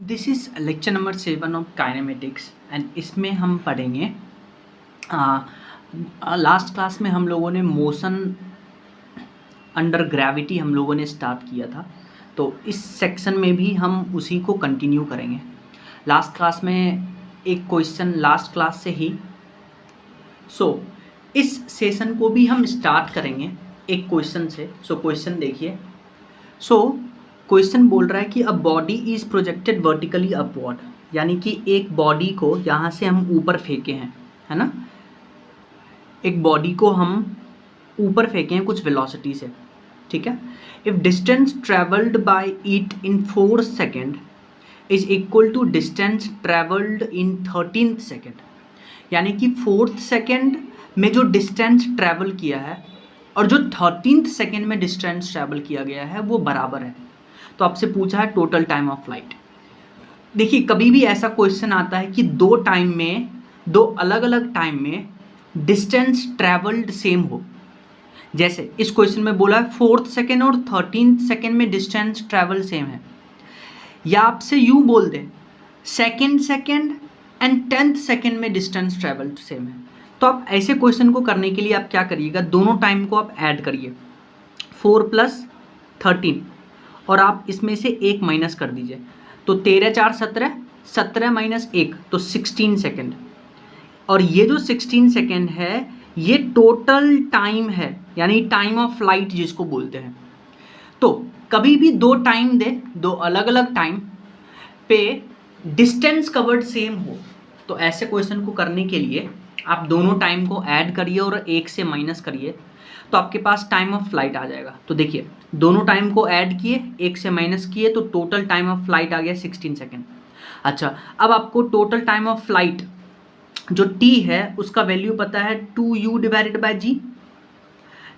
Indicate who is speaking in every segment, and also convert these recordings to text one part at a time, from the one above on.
Speaker 1: This is lecture number 7 of kinematics and इसमें हम पढ़ेंगे लास्ट क्लास में हम लोगों ने मोशन अंडर ग्रेविटी हम लोगों ने स्टार्ट किया था, तो इस सेक्शन में भी हम उसी को कंटिन्यू करेंगे। लास्ट क्लास में एक क्वेश्चन लास्ट क्लास से ही इस सेशन को भी हम स्टार्ट करेंगे एक क्वेश्चन से। क्वेश्चन देखिए। क्वेश्चन बोल रहा है कि a body is projected vertically upward, यानी कि एक बॉडी को यहाँ से हम ऊपर फेंके हैं, है ना। एक बॉडी को हम ऊपर फेंके हैं कुछ वेलोसिटी से, ठीक है। If distance travelled by it in 4 second is equal to distance travelled in 13th second, यानी कि 4th सेकेंड में जो डिस्टेंस ट्रैवल किया है और जो 13th सेकेंड में डिस्टेंस ट्रैवल किया गया है वो बराबर है। तो आपसे पूछा है टोटल टाइम ऑफ फ्लाइट। देखिए, कभी भी ऐसा क्वेश्चन आता है कि दो अलग अलग टाइम में डिस्टेंस ट्रैवल्ड सेम हो, जैसे इस क्वेश्चन में बोला है 4th सेकेंड और 13th सेकेंड में डिस्टेंस ट्रैवल सेम है, या आपसे यूँ बोल दें 2nd second and 10th second में डिस्टेंस ट्रैवल सेम है। तो आप ऐसे क्वेश्चन को करने के लिए आप क्या करिएगा, दोनों टाइम को आप ऐड करिए, 4 + 13, और आप इसमें से 1 माइनस कर दीजिए। तो 13 × 4 = 17, 17 - 1 तो 16 सेकेंड। और ये जो 16 सेकेंड है ये टोटल टाइम है, यानी टाइम ऑफ फ्लाइट जिसको बोलते हैं। तो कभी भी दो टाइम दे, दो अलग अलग टाइम पे डिस्टेंस कवर्ड सेम हो, तो ऐसे क्वेश्चन को करने के लिए आप दोनों टाइम को ऐड करिए और 1 से माइनस करिए, तो आपके पास टाइम ऑफ फ्लाइट आ जाएगा। तो देखिए, दोनों टाइम को ऐड किए, 1 से माइनस किए, तो टोटल टाइम ऑफ फ्लाइट आ गया 16 सेकेंड। अच्छा, अब आपको टोटल टाइम ऑफ फ्लाइट जो t है उसका वैल्यू पता है 2u/g,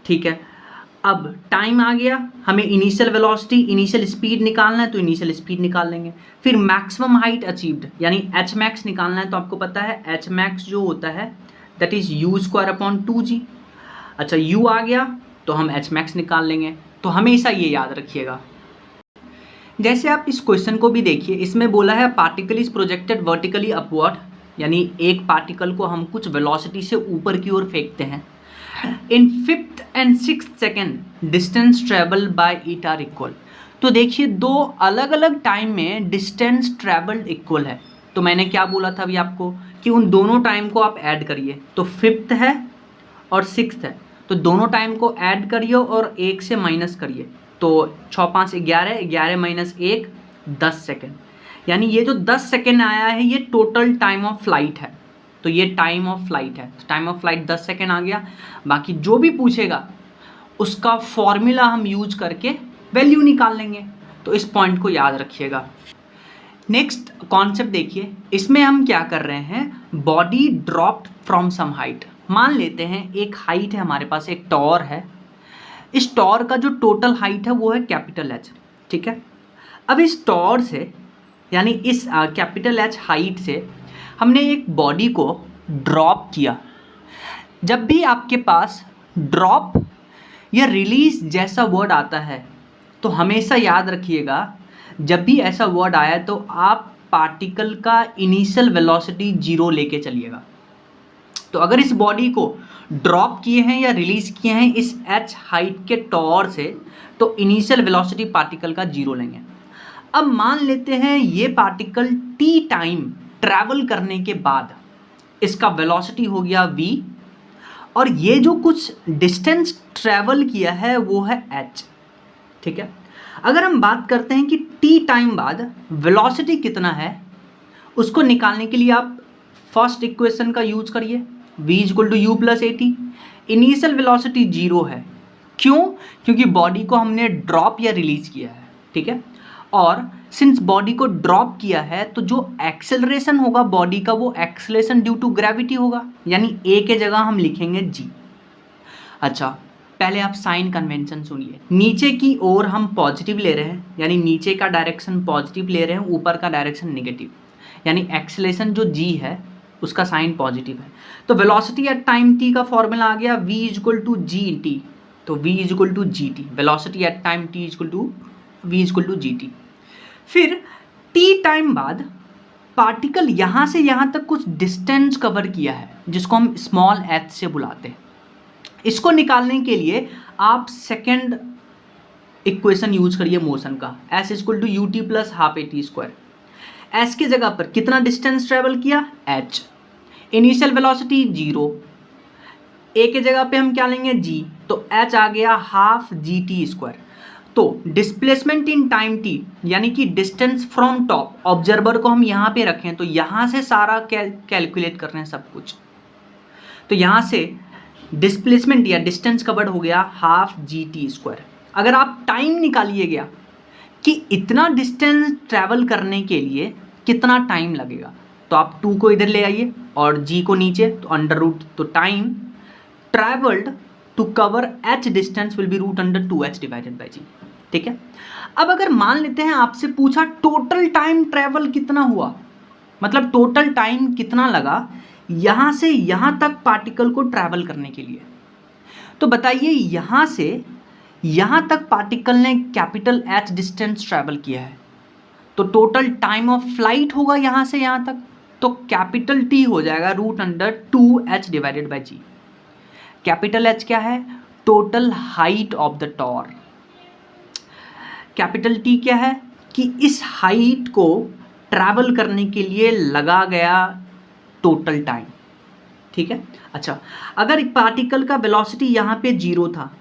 Speaker 1: ठीक है। अब टाइम आ गया, हमें इनिशियल वेलोसिटी इनिशियल स्पीड निकालना है, तो इनिशियल स्पीड निकाल लेंगे। फिर मैक्सिमम हाइट अचीव्ड यानी h max निकालना है, तो आपको पता है h max जो होता है दैट इज u²/2g। अच्छा, u आ गया तो हम h max निकाल लेंगे। तो हमेशा ये याद रखिएगा। जैसे आप इस क्वेश्चन को भी देखिए, इसमें बोला है particle is projected vertically upward, यानी एक पार्टिकल को हम कुछ वेलोसिटी से ऊपर की ओर फेंकते हैं। In 5th and 6th second distance travel by it are equal. तो देखिए, दो अलग अलग टाइम में डिस्टेंस ट्रेवल्ड इक्वल है। तो मैंने क्या बोला था अभी आपको कि उन दोनों टाइम को आप ऐड करिए। तो 5th है और 6th है, तो दोनों टाइम को ऐड करिए और 1 से माइनस करिए। तो 6 × 5 = 11, 11 - 1 10 सेकेंड, यानी ये जो 10 सेकेंड आया है ये टोटल टाइम ऑफ फ्लाइट है। तो ये टाइम ऑफ फ्लाइट है, टाइम ऑफ फ्लाइट 10 सेकेंड आ गया। बाकी जो भी पूछेगा उसका फॉर्मूला हम यूज करके वैल्यू निकाल लेंगे। तो इस पॉइंट को याद रखिएगा। नेक्स्ट कॉन्सेप्ट देखिए, इसमें हम क्या कर रहे हैं, body dropped from some height. मान लेते हैं एक हाइट है हमारे पास, एक टॉर है। इस टॉर का जो टोटल हाइट है वो है H, ठीक है। अब इस टॉर से यानी इस H हाइट से हमने एक बॉडी को ड्रॉप किया। जब भी आपके पास ड्रॉप या रिलीज जैसा वर्ड आता है तो हमेशा याद रखिएगा, जब भी ऐसा वर्ड आया तो आप पार्टिकल का इनिशियल वेलोसिटी 0 लेके चलिएगा। तो अगर इस बॉडी को ड्रॉप किए हैं या रिलीज किए हैं इस h हाइट के टॉर से, तो इनिशियल वेलोसिटी पार्टिकल का 0 लेंगे। अब मान लेते हैं ये पार्टिकल t टाइम ट्रैवल करने के बाद इसका वेलोसिटी हो गया v, और ये जो कुछ डिस्टेंस ट्रैवल किया है वो है h, ठीक है। अगर हम बात करते हैं कि t टाइम बाद वेलोसिटी कितना है, उसको निकालने के लिए आप फर्स्ट इक्वेशन का यूज करिए, v = u + at। Initial velocity 0 है, क्यों? क्योंकि बॉडी को हमने ड्रॉप या रिलीज किया है, ठीक है। और सिंस बॉडी को ड्रॉप किया है तो जो एक्सेलरेशन होगा बॉडी का वो एक्सेलरेशन ड्यू टू ग्रेविटी होगा, यानी a के जगह हम लिखेंगे g। अच्छा, पहले आप साइन कन्वेंशन सुनिए। नीचे की ओर हम पॉजिटिव ले रहे हैं, यानी नीचे का डायरेक्शन पॉजिटिव ले रहे हैं, ऊपर का डायरेक्शन नेगेटिव, यानी एक्सेलरेशन जो g है उसका साइन पॉजिटिव है। तो वेलोसिटी एट टाइम t का फॉर्मूला आ गया v = gt। तो v = gt, velocity at time t = v = gt। फिर टी टाइम बाद पार्टिकल यहाँ से यहाँ तक कुछ डिस्टेंस कवर किया है जिसको हम स्मॉल h से बुलाते हैं। इसको निकालने के लिए आप सेकेंड इक्वेशन यूज करिए मोशन का, s equal to u t plus half a t square. S की जगह पर कितना डिस्टेंस ट्रेवल किया, h, इनिशियल वेलोसिटी 0, ए की जगह पे हम क्या लेंगे g, तो h आ गया हाफ जी टी स्क्वायर। तो डिस्प्लेसमेंट इन टाइम t यानी कि डिस्टेंस फ्रॉम टॉप, ऑब्जर्वर को हम यहाँ पे रखें तो यहाँ से सारा कैलकुलेट कर रहे हैं सब कुछ, तो यहाँ से डिस्प्लेसमेंट या डिस्टेंस कवर्ड हो गया हाफ जी टी स्क्वायर। अगर आप टाइम निकालिएगा कि इतना डिस्टेंस ट्रैवल करने के लिए कितना टाइम लगेगा, तो आप 2 को इधर ले आइए और g को नीचे, तो अंडर रूट, तो time travelled to cover h distance will be root under 2h divided by g। ठीक है, अब अगर मान लेते हैं आपसे पूछा टोटल टाइम ट्रैवल कितना हुआ, मतलब टोटल टाइम कितना लगा यहाँ से यहाँ तक पार्टिकल को ट्रैवल करने के लिए, तो बताइए यहाँ से यहाँ तक पार्टिकल ने कैपिटल H डिस्टेंस ट्रैवल किया है, तो टोटल टाइम ऑफ फ्लाइट होगा यहाँ से यहाँ तक, तो कैपिटल T हो जाएगा root under 2h divided by g। Capital H क्या है, total height of the tower. Capital T क्या है कि इस हाइट को ट्रैवल करने के लिए लगा गया टोटल टाइम। ठीक है, अच्छा अगर एक पार्टिकल का वेलोसिटी यहाँ पे 0 था,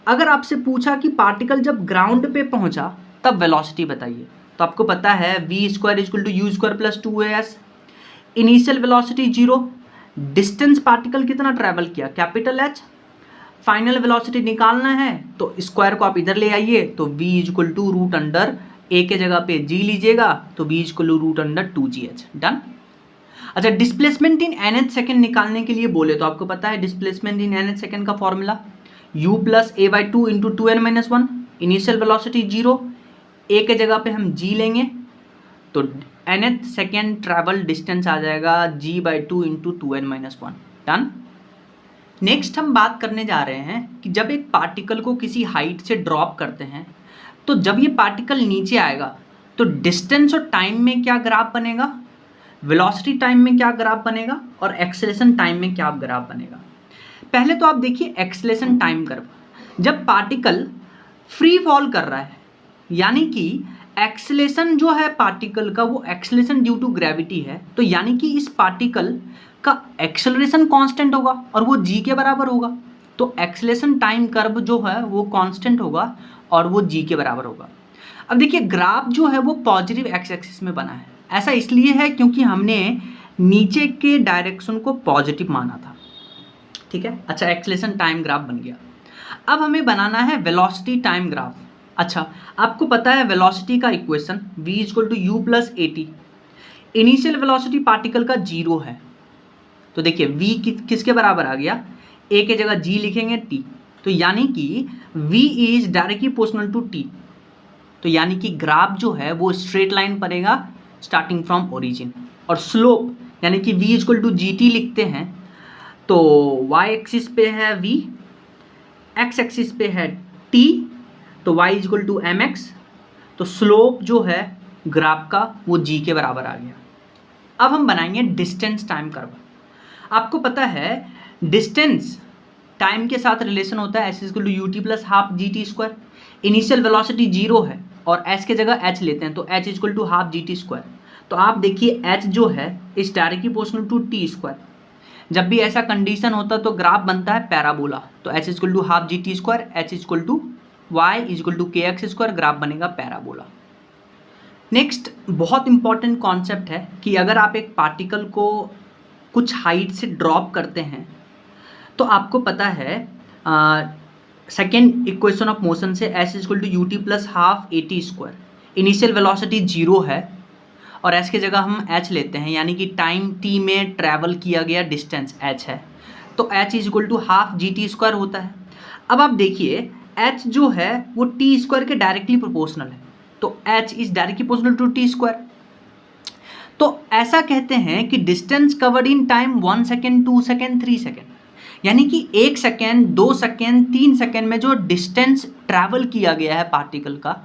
Speaker 1: अगर आपसे पूछा कि पार्टिकल जब ग्राउंड पे पहुंचा तब वेलोसिटी बताइए, तो आपको पता है v square equal to u square plus 2as। Initial velocity 0, distance particle कितना ट्रैवल किया, कैपिटल H, फाइनल वेलोसिटी निकालना है तो स्क्वायर को आप इधर ले आइए, तो v equal to root under a के जगह पे g लीजिएगा, तो v equal to root under 2gh। Done. अच्छा डिस्प्लेसमेंट इन nth सेकेंड निकालने के लिए बोले तो आपको पता है डिस्प्लेसमेंट इन nth सेकेंड का formula u plus a by 2 into 2n minus 1। Initial velocity 0, a के जगह पे हम g लेंगे, तो nth सेकेंड ट्रैवल डिस्टेंस आ जाएगा g by 2 into 2n minus 1। Done. Next हम बात करने जा रहे हैं कि जब एक पार्टिकल को किसी हाइट से ड्रॉप करते हैं, तो जब ये पार्टिकल नीचे आएगा तो डिस्टेंस और टाइम में क्या ग्राफ बनेगा, वेलोसिटी टाइम में क्या ग्राफ बनेगा और एक्सेलरेशन टाइम में क्या ग्राफ बनेगा। पहले तो आप देखिए एक्सेलरेशन टाइम कर्व। जब पार्टिकल फ्री फॉल कर रहा है यानी कि एक्सेलरेशन जो है पार्टिकल का वो एक्सेलरेशन ड्यू टू ग्रेविटी है, तो यानी कि इस पार्टिकल का एक्सेलरेशन कांस्टेंट होगा और वो g के बराबर होगा, तो एक्सेलरेशन टाइम कर्व जो है वो कांस्टेंट होगा और वो g के बराबर होगा। अब देखिए ग्राफ जो है वो पॉजिटिव एक्स एक्सिस में बना है, ऐसा इसलिए है क्योंकि हमने नीचे के डायरेक्शन को पॉजिटिव माना था। ठीक है, अच्छा एक्सेलरेशन टाइम ग्राफ बन गया। अब हमें बनाना है वेलोसिटी टाइम ग्राफ। अच्छा आपको पता है वेलोसिटी का equation v equal to u plus a t. Initial velocity particle का 0 है, तो देखिए v किसके बराबर आ गया, a के जगह g लिखेंगे t, तो यानी कि v is directly proportional to t, तो यानी कि ग्राफ जो है वो स्ट्रेट लाइन पड़ेगा स्टार्टिंग फ्रॉम ओरिजिन। और स्लोप यानी कि v equal to g t लिखते हैं, तो y एक्सिस पे है v, x एक्सिस पे है t, तो y equal to m x, तो स्लोप जो है ग्राफ का वो g के बराबर आ गया। अब हम बनाएंगे डिस्टेंस टाइम कर्व। आपको पता है डिस्टेंस टाइम के साथ रिलेशन होता है s equal to u t plus half g t square. Initial velocity 0 है और s के जगह h लेते हैं, तो h equal to half g t square. तो आप देखिए h जो है इस directly proportional to t square. जब भी ऐसा कंडीशन होता है तो ग्राफ बनता है पैराबोला, तो h equal to half g t square, h equal to y equal to k x square, graph बनेगा पैराबोला। नेक्स्ट बहुत इंपॉर्टेंट कॉन्सेप्ट है कि अगर आप एक पार्टिकल को कुछ हाइट से ड्रॉप करते हैं तो आपको पता है सेकेंड इक्वेशन ऑफ मोशन से s equal to u t plus half a t square. Initial velocity 0 है और s की जगह हम h लेते हैं, यानी कि टाइम t में ट्रैवल किया गया डिस्टेंस h है, तो h is equal to half g t square होता है। अब आप देखिए h जो है वो t स्क्वायर के डायरेक्टली प्रोपोर्शनल है, तो h is directly proportional to t square. तो ऐसा कहते हैं कि distance covered in time 1 second, 2 second, 3 second, यानी कि 1 सेकेंड, 2 सेकेंड, 3 सेकेंड में जो डिस्टेंस ट्रैवल किया गया है पार्टिकल का,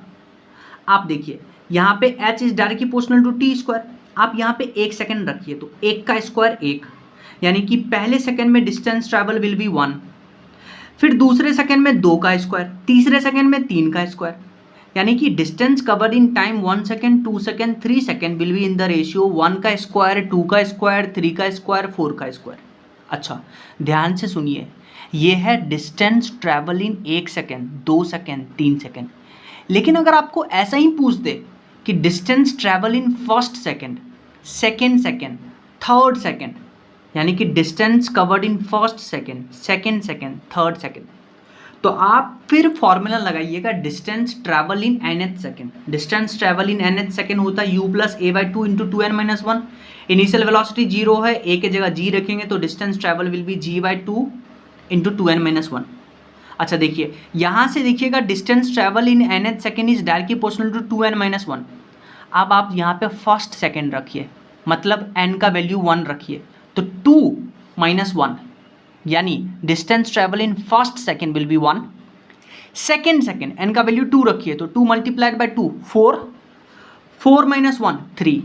Speaker 1: आप देखिए यहाँ पे h is directly proportional to t square. आप यहाँ पे 1 सेकेंड रखिए तो 1 का स्क्वायर 1, यानी कि पहले सेकेंड में डिस्टेंस ट्रैवल विल बी 1, फिर दूसरे सेकेंड में 2 का स्क्वायर, तीसरे सेकेंड में 3 का स्क्वायर, यानी कि distance covered in time 1 second, 2 second, 3 second will be in the ratio 1 का स्क्वायर, 2 का स्क्वायर, 3 का स्क्वायर, 4 का स्क्वायर। अच्छा ध्यान से सुनिए, ये है डिस्टेंस ट्रैवल इन 1 सेकेंड, 2 सेकेंड, 3 सेकेंड। लेकिन अगर आपको ऐसा ही पूछ दे कि distance travel in first second, second second, third second, यानी कि distance covered in first second, second second, third second, तो आप फिर फॉर्मूला लगाइएगा distance travel in nth second. Distance travel in nth second होता है u plus a by 2 into 2n-1। Initial velocity 0 है, a के जगह g रखेंगे तो distance travel will be g by 2 into 2n-1। अच्छा देखिए, यहाँ से देखिएगा distance travel in nth second is directly proportional to 2n-1। अब आप यहाँ पे फर्स्ट सेकेंड रखिए, मतलब n का वैल्यू 1 रखिए, तो 2 माइनस 1, यानी distance travel in first second will be 1। Second second n का वैल्यू 2 रखिए, तो 2 मल्टीप्लाइड बाई 2 4, 4 माइनस 1 3,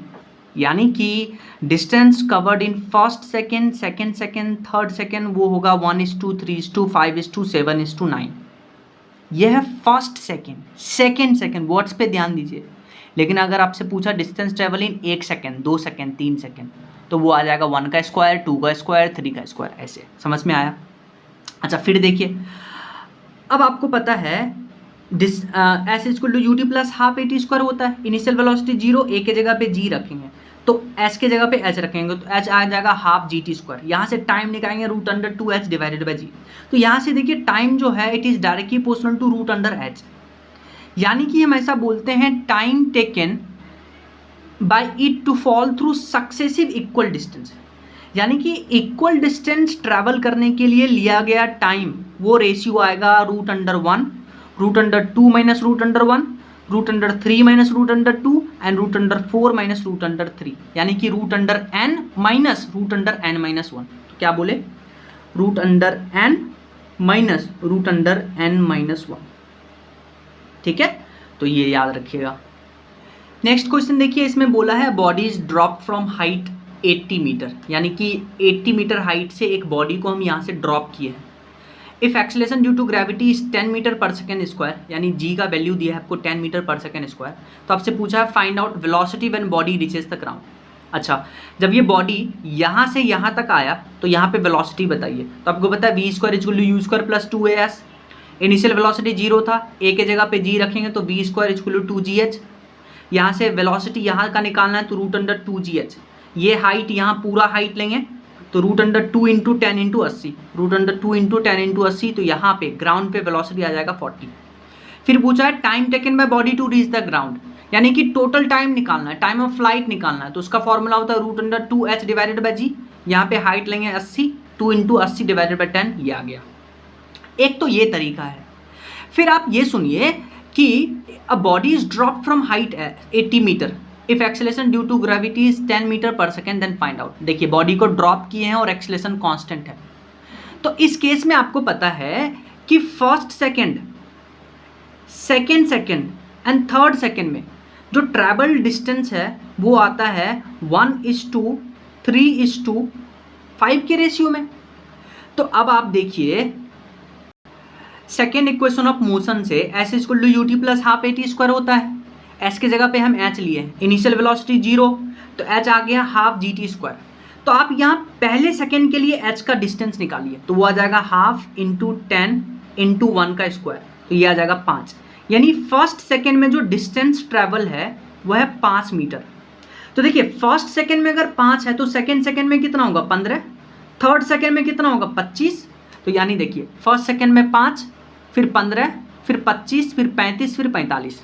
Speaker 1: यानी कि distance covered in first second, second second, third second वो होगा 1:3:5:7:9। यह है first second. Second second words पे ध्यान दीजिए। लेकिन अगर आपसे पूछा distance travel in 1 second, 2 second, 3 second, तो वो आ जाएगा 1 का स्क्वायर, 2 का स्क्वायर, 3 का स्क्वायर, ऐसे। समझ में आया? अच्छा फिर देखिए, अब आपको पता है s equal to u t plus half a t square होता है। इनिशियल वेलोसिटी 0, ए के जगह पे जी रखेंगे तो एस के जगह पे एच रखेंगे तो एच आ जाएगा हाफ जी टी स्क्वायर। यहाँ से टाइम निकालेंगे √2h डिवाइडेड बाई जी। तो यहाँ से देखिए टाइम जो है it is directly proportional to √h, यानी कि हम ऐसा बोलते हैं time taken by it to fall through successive equal distance, यानी कि इक्वल डिस्टेंस ट्रैवल करने के लिए लिया गया टाइम वो रेशियो आएगा √1, √2 माइनस √1, √3 माइनस √2 एंड √4 माइनस √3, यानी कि √n माइनस √n-1। तो क्या बोले? √n minus √n-1। ठीक है, तो ये याद रखिएगा। नेक्स्ट क्वेश्चन देखिए, इसमें बोला है body is drop from height 80 metre, यानी कि 80 मीटर हाइट से एक बॉडी को हम यहाँ से ड्रॉप किए हैं। If acceleration due to gravity is 10 metre per second square, यानी जी का वैल्यू दिया है आपको 10 मीटर पर सेकेंड स्क्वायर, तो आपसे पूछा है find out velocity when body reaches the ground. अच्छा, जब ये बॉडी यहाँ से यहाँ तक आया तो यहाँ पे वेलोसिटी बताइए। तो आपको पता है v² equal to u² plus 2as। Initial velocity 0 था, a के जगह पे g रखेंगे तो v² इक्वल टू 2gh। यहाँ से वेलोसिटी यहाँ का निकालना है तो √2gh। ये हाइट यहाँ पूरा हाइट लेंगे तो √2 इंटू 10 इंटू 80, √2 इंटू 10 इंटू 80, तो यहाँ पे ग्राउंड पे वेलोसिटी आ जाएगा 40। फिर पूछा है time taken by body to reach the ground, यानी कि टोटल टाइम निकालना है, टाइम ऑफ फ्लाइट निकालना है। तो उसका फॉर्मूला होता है √2h डिवाइडेड बाई जी। यहाँ पे हाइट लेंगे 80, 2 इंटू 80 डिवाइडेड बाई 10, ये आ गया। एक तो ये तरीका है। फिर आप ये सुनिए कि a body is drop from height 80 metre if acceleration due to gravity is 10 metre per second then find out. देखिए बॉडी को ड्रॉप किए हैं और एक्सेलरेशन कांस्टेंट है, तो इस केस में आपको पता है कि first second, second second and third second में जो ट्रैवल डिस्टेंस है वो आता है 1:3:5 के रेशियो में। तो अब आप देखिए सेकेंड इक्वेशन ऑफ मोशन से s equal to u t plus half a t square होता है। एस के जगह पे हम एच लिए, इनिशियल वेलोसिटी 0 तो एच आ गया हाफ जी टी स्क्वायर। तो आप यहाँ पहले सेकेंड के लिए एच का डिस्टेंस निकालिए तो वो आ जाएगा हाफ इंटू 10 इंटू 1 का स्क्वायर, तो ये आ जाएगा 5। यानी फर्स्ट सेकेंड में जो डिस्टेंस ट्रैवल है वह है 5 मीटर। तो देखिए फर्स्ट सेकेंड में अगर 5 है तो सेकेंड सेकेंड में कितना होगा 15, थर्ड सेकेंड में कितना होगा 25। तो यानी देखिए फर्स्ट सेकेंड में 5, फिर 15, फिर 25, फिर 35, फिर 45।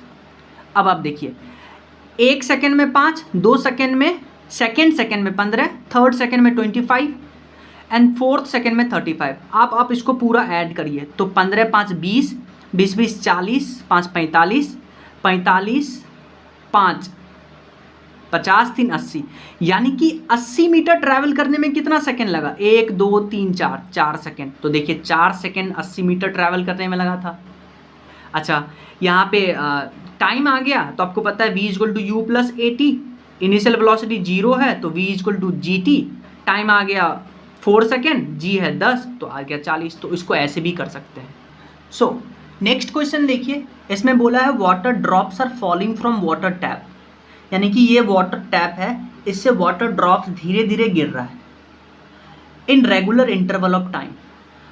Speaker 1: अब आप देखिए एक सेकेंड में 5, 2 सेकेंड में, सेकेंड सेकेंड में 15, थर्ड सेकेंड में 25 एंड फोर्थ सेकेंड में 35। आप इसको पूरा ऐड करिए तो 15 5 20, 20 20 40, 5 45, 45 5 50 3 80, यानी कि 80 मीटर ट्रैवल करने में कितना सेकेंड लगा? 1 2 3 4 4 सेकेंड। तो देखिए 4 सेकेंड 80 मीटर ट्रैवल करने में लगा था। अच्छा, यहाँ पे टाइम आ गया तो आपको पता है v equal to u plus a t, initial velocity 0 है तो v equal to g t, time आ गया 4 सेकेंड, g है 10 तो आ गया 40, तो इसको ऐसे भी कर सकते हैं। सो नेक्स्ट क्वेश्चन देखिए, इसमें बोला है water drops are falling from water tap, यानी कि ये वाटर टैप है, इससे वाटर ड्रॉप्स धीरे धीरे गिर रहा है in regular interval of time.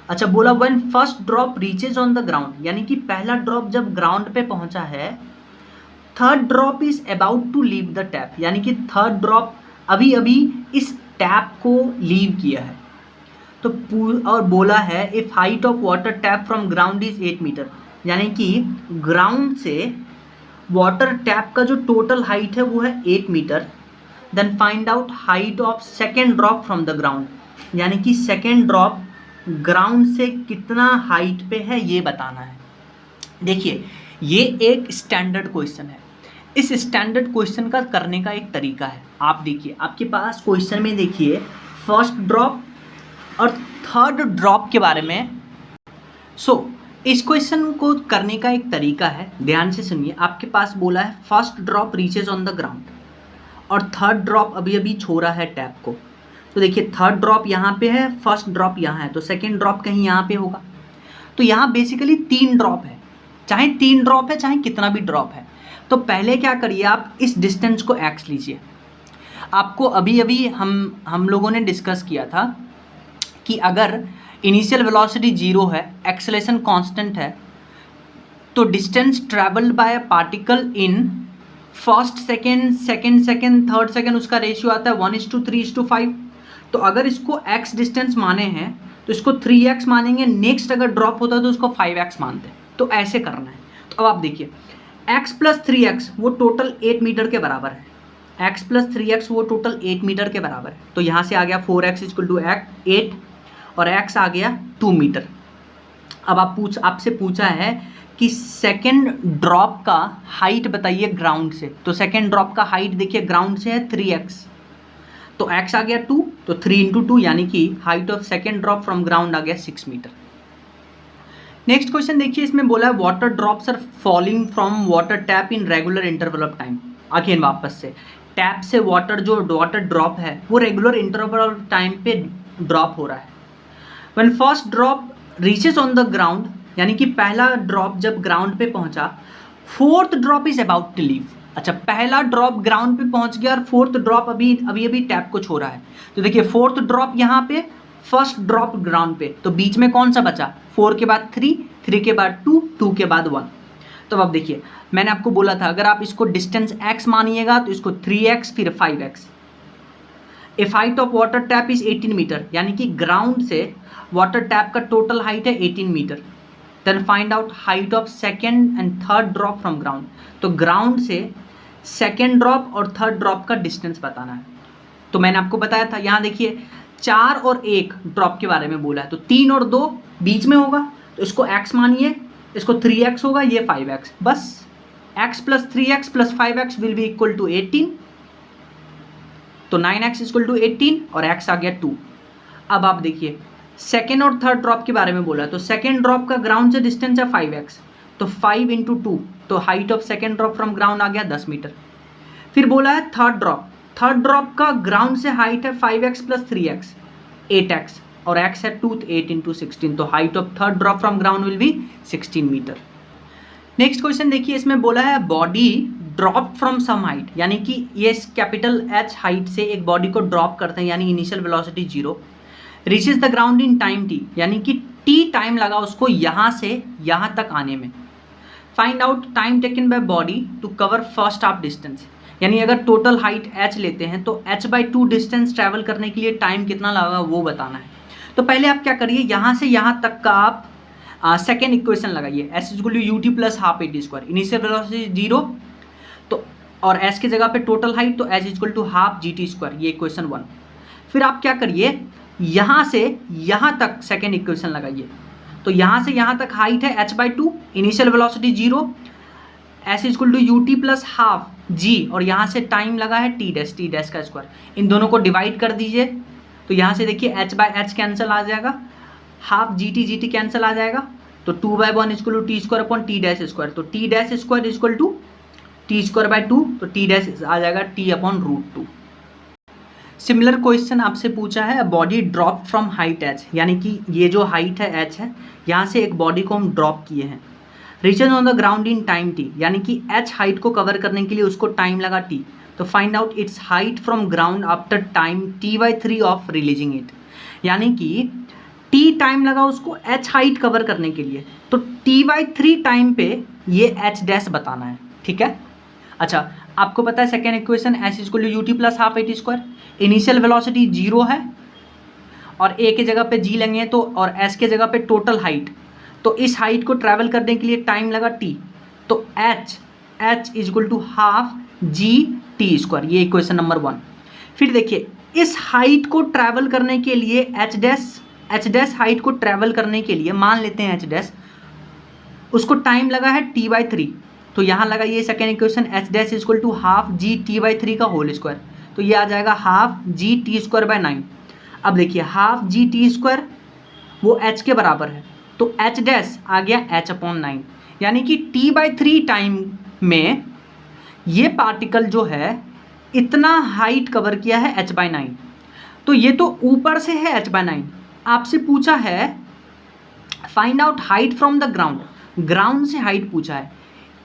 Speaker 1: अच्छा, बोला when first drop reaches on the ground, यानी कि पहला ड्रॉप जब ग्राउंड पे पहुंचा है, third drop is about to leave the tap, यानी कि थर्ड ड्रॉप अभी अभी इस टैप को लीव किया है। तो और बोला है if height of water tap from ground is 8 metre, यानी कि ग्राउंड से वाटर टैप का जो टोटल हाइट है वो है 8 metre, then find out height of second drop from the ground, यानी कि सेकेंड ड्रॉप ग्राउंड से कितना हाइट पे है ये बताना है। देखिए, ये एक स्टैंडर्ड क्वेश्चन है, इस स्टैंडर्ड क्वेश्चन का करने का एक तरीका है। आप देखिए, आपके पास क्वेश्चन में देखिए फर्स्ट ड्रॉप और थर्ड ड्रॉप के बारे में। इस क्वेश्चन को करने का एक तरीका है, ध्यान से सुनिए। आपके पास बोला है first drop reaches on the ground और थर्ड ड्रॉप अभी अभी छोड़ा है टैप को। तो देखिए, थर्ड ड्रॉप यहाँ पे है, फर्स्ट ड्रॉप यहाँ है, तो सेकेंड ड्रॉप कहीं यहाँ पे होगा। तो यहाँ बेसिकली 3 ड्रॉप है, चाहे 3 ड्रॉप है चाहे कितना भी ड्रॉप है। तो पहले क्या करिए, आप इस डिस्टेंस को x लीजिए। आपको अभी अभी हम लोगों ने डिस्कस किया था कि अगर इनिशियल वेलोसिटी 0 है, एक्सेलरेशन कांस्टेंट है, तो distance travelled bye a particle in first second, second second, third second, उसका रेशियो आता है 1:3:5। तो अगर इसको x डिस्टेंस माने हैं तो इसको 3x मानेंगे, नेक्स्ट अगर ड्रॉप होता है तो उसको 5x मानते हैं। तो ऐसे करना है। तो अब आप देखिए, x प्लस 3x वो टोटल 8 मीटर के बराबर है, x प्लस 3x वो टोटल 8 मीटर के बराबर है। तो यहाँ से आ गया 4x इक्वल टू 8 और x आ गया 2 मीटर। अब आपसे पूछा है कि सेकेंड ड्रॉप का हाइट बताइए ग्राउंड से। तो सेकेंड ड्रॉप का हाइट देखिए ग्राउंड से है 3x, तो x आ गया 2, तो 3 × 2 यानी कि height of second drop from ground आ गया 6 मीटर। नेक्स्ट क्वेश्चन देखिए, इसमें बोला है water drops are falling from water tap in regular interval of time. Again वापस से टैप से वाटर ड्रॉप है वो रेगुलर इंटरवल ऑफ टाइम पे ड्रॉप हो रहा है। When first drop reaches on the ground, यानी कि पहला ड्रॉप जब ग्राउंड पे पहुंचा, fourth drop is about to leave. अच्छा, पहला ड्रॉप ग्राउंड पे पहुंच गया और फोर्थ ड्रॉप अभी टैप को छोड़ा है। तो देखिए, फोर्थ ड्रॉप यहाँ पे, फर्स्ट ड्रॉप ग्राउंड पे, तो बीच में कौन सा बचा, 4 के बाद 3, 3 के बाद 2, 2 के बाद 1। तो अब देखिए, मैंने आपको बोला था अगर आप इसको डिस्टेंस x मानिएगा तो इसको 3x फिर 5x। If height of water tap is 18 metre, यानी कि ग्राउंड से वाटर टैप का टोटल हाइट है 18 metre, then find out height of second and third drop from ground. तो ग्राउंड से सेकेंड ड्रॉप और थर्ड ड्रॉप का डिस्टेंस बताना है। तो मैंने आपको बताया था, यहाँ देखिए 4 और 1 ड्रॉप के बारे में बोला है, तो 3 और 2 बीच में होगा, तो इसको x मानिए, इसको 3x होगा, ये 5x, बस x plus 3x plus 5x will be equal to 18। तो 9x इक्वल टू 18 और x आ गया 2। अब आप देखिए, सेकेंड और थर्ड ड्रॉप के बारे में बोला है, तो सेकेंड ड्रॉप का ग्राउंड से डिस्टेंस है 5x, तो 5 × 2, तो height of second drop from ground आ गया 10 मीटर। फिर बोला है थर्ड ड्रॉप का ग्राउंड से हाइट है 5x प्लस 3x 8x और x है 2, 8 × 16, तो height of third drop from ground will be 16 metre. Next question देखिए, इसमें बोला है body drop from some height, यानी कि ये कैपिटल H हाइट से एक बॉडी को ड्रॉप करते हैं, यानी initial velocity 0, reaches the ground in time t, यानी कि t टाइम लगा उसको यहाँ से यहाँ तक आने में। Find out time taken by body to cover first half distance, यानी अगर टोटल हाइट h लेते हैं तो h/2 डिस्टेंस ट्रैवल करने के लिए टाइम कितना लगा वो बताना है। तो पहले आप क्या करिए, यहाँ से यहाँ तक का आप सेकेंड इक्वेशन लगाइए, s = ut plus half AT²। Initial velocity 0, तो और s की जगह पे टोटल हाइट, तो h = हाफ GT², ये इक्वेशन 1। फिर आप क्या करिए, यहाँ से यहाँ तक सेकेंड इक्वेशन लगाइए, तो यहाँ से यहाँ तक हाइट है h/2, initial velocity 0, s = ut plus half g, और यहाँ से टाइम लगा है t डैश का स्क्वायर। इन दोनों को डिवाइड कर दीजिए, तो यहाँ से देखिए h/h कैंसिल आ जाएगा, हाफ GT कैंसिल आ जाएगा, तो 2/1 equal to t square upon t dash square, तो t dash square equal to t square by 2, तो टी डैश आ जाएगा t upon root 2। Similar question आपसे पूछा है, body drop from height h, यानी कि ये जो हाइट है एच है, यहाँ से एक बॉडी को हम ड्रॉप किए हैं, reaching on the ground in time t, यानी कि एच हाइट को कवर करने के लिए उसको टाइम लगा टी, तो find out it's height from ground after time t/3 of releasing it, यानी कि टी टाइम लगा उसको एच हाइट कवर करने के लिए, तो t/3 टाइम पे ये एच डैश बताना है, ठीक है। अच्छा, आपको पता है second equation s equal to u t plus half a t square, initial velocity 0 है और ए के जगह पे जी लेंगे तो, और एस के जगह पे टोटल हाइट, तो इस हाइट को ट्रैवल करने के लिए टाइम लगा टी, तो h equal to half g t square, ये इक्वेशन नंबर 1। फिर देखिए इस हाइट को ट्रैवल करने के लिए एच डैश हाइट को ट्रैवल करने के लिए मान लेते हैं एच डैश, उसको टाइम लगा है t/3, तो यहाँ लगा ये second equation h dash equal to half g t/3 का होल स्क्वायर, तो ये आ जाएगा half g t square by 9। अब देखिए हाफ जी टी स्क्वायर वो एच के बराबर है, तो एच डैश आ गया एच अपॉन 9, यानी कि t/3 टाइम में ये पार्टिकल जो है इतना हाइट कवर किया है h/9, तो ये तो ऊपर से है h/9। आपसे पूछा है find out height from the ground, ground से हाइट पूछा है,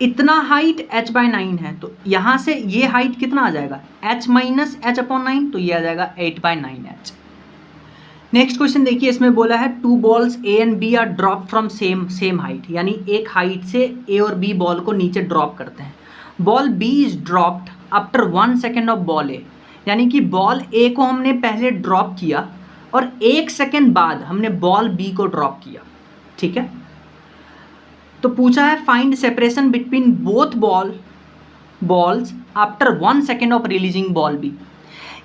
Speaker 1: इतना हाइट h/9 है, तो यहाँ से ये हाइट कितना आ जाएगा h माइनस एच अपॉन 9, तो ये आ जाएगा 8/9h। नेक्स्ट क्वेश्चन देखिए, इसमें बोला है 2 balls A and B are drop from same height, यानी एक हाइट से A और B बॉल को नीचे ड्रॉप करते हैं। Ball B is dropped after 1 second of ball A, यानी कि बॉल A को हमने पहले ड्रॉप किया और 1 सेकेंड बाद हमने बॉल B को ड्रॉप किया, ठीक है। तो पूछा है find separation between both balls after 1 second of releasing ball B,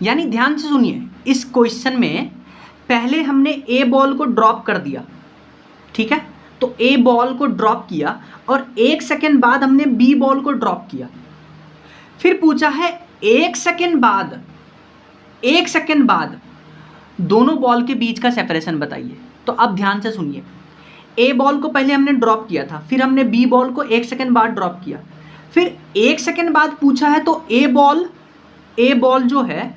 Speaker 1: यानी ध्यान से सुनिए, इस क्वेश्चन में पहले हमने A बॉल को ड्रॉप कर दिया, ठीक है, तो A बॉल को ड्रॉप किया और 1 सेकेंड बाद हमने B बॉल को ड्रॉप किया। फिर पूछा है 1 सेकेंड बाद दोनों बॉल के बीच का सेपरेशन बताइए। तो अब ध्यान से सुनिए, A बॉल को पहले हमने ड्रॉप किया था, फिर हमने B बॉल को 1 सेकेंड बाद ड्रॉप किया, फिर 1 सेकेंड बाद पूछा है, तो A बॉल जो है,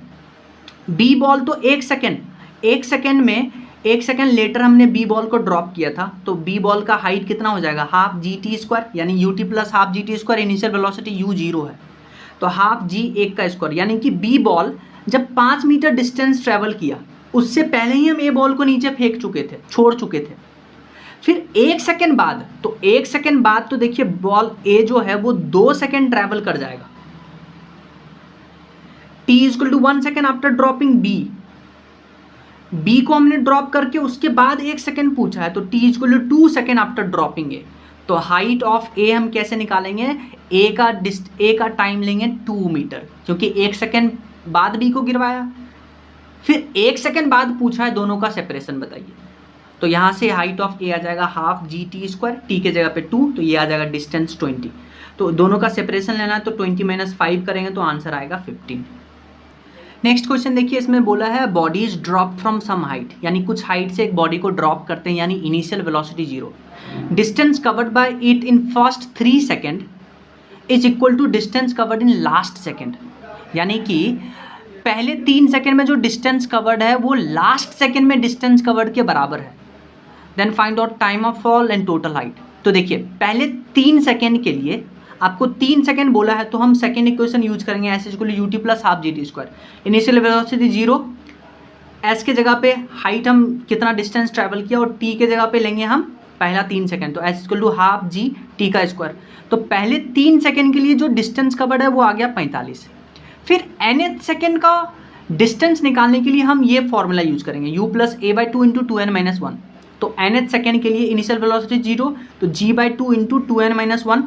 Speaker 1: B बॉल तो 1 सेकेंड लेटर हमने B बॉल को ड्रॉप किया था, तो B बॉल का हाइट कितना हो जाएगा हाफ जी टी स्क्वायर, यानी you t plus half g t square, initial velocity u 0 है, तो हाफ जी 1 का स्क्वायर, यानी कि B बॉल जब 5 मीटर डिस्टेंस ट्रेवल किया उससे पहले ही हम A बॉल को नीचे छोड़ चुके थे। फिर 1 सेकेंड बाद, तो 1 सेकेंड बाद तो देखिए बॉल A जो है वो 2 सेकेंड ट्रैवल कर जाएगा, t equal to 1 second after dropping B को हमने ड्रॉप करके उसके बाद 1 सेकेंड पूछा है, तो t equal to 2 second after dropping A। तो हाइट ऑफ A हम कैसे निकालेंगे, A का टाइम लेंगे 2 मीटर, क्योंकि 1 सेकेंड बाद B को गिरवाया, फिर 1 सेकेंड बाद पूछा है दोनों का सेपरेशन बताइए, तो यहाँ से हाइट ऑफ A आ जाएगा half g t square, T के जगह पे 2, तो ये आ जाएगा डिस्टेंस 20, तो दोनों का सेपरेशन लेना है, तो 20 - 5 करेंगे तो आंसर आएगा 15। नेक्स्ट क्वेश्चन देखिए, इसमें बोला है bodies drop from some height, यानी कुछ हाइट से एक बॉडी को ड्रॉप करते हैं, यानी initial velocity 0, distance covered by it in first 3 second is equal to distance covered in last second, यानी कि पहले 3 सेकेंड में जो डिस्टेंस कवर्ड है वो लास्ट सेकेंड में डिस्टेंस कवर्ड के बराबर है। Then find out time of fall and total height. तो देखिए पहले 3 सेकेंड के लिए आपको 3 सेकेंड बोला है, तो हम सेकेंड इक्वेशन यूज करेंगे, s equal to u t plus half g t square, initial velocity 0, s के जगह पे हाइट हम कितना डिस्टेंस ट्रैवल किया, और टी के जगह पे लेंगे हम पहला 3 सेकेंड, तो s equal to half g t का स्क्वायर, तो पहले 3 सेकेंड के लिए जो डिस्टेंस कवर्ड है वो आ गया 45। फिर nth सेकेंड का डिस्टेंस निकालने के लिए हम ये फॉर्मूला यूज करेंगे, u plus a by 2 into 2n-1, तो nth सेकेंड के लिए इनिशियल वेलोसिटी 0, तो g/2 इंटू 2n-1,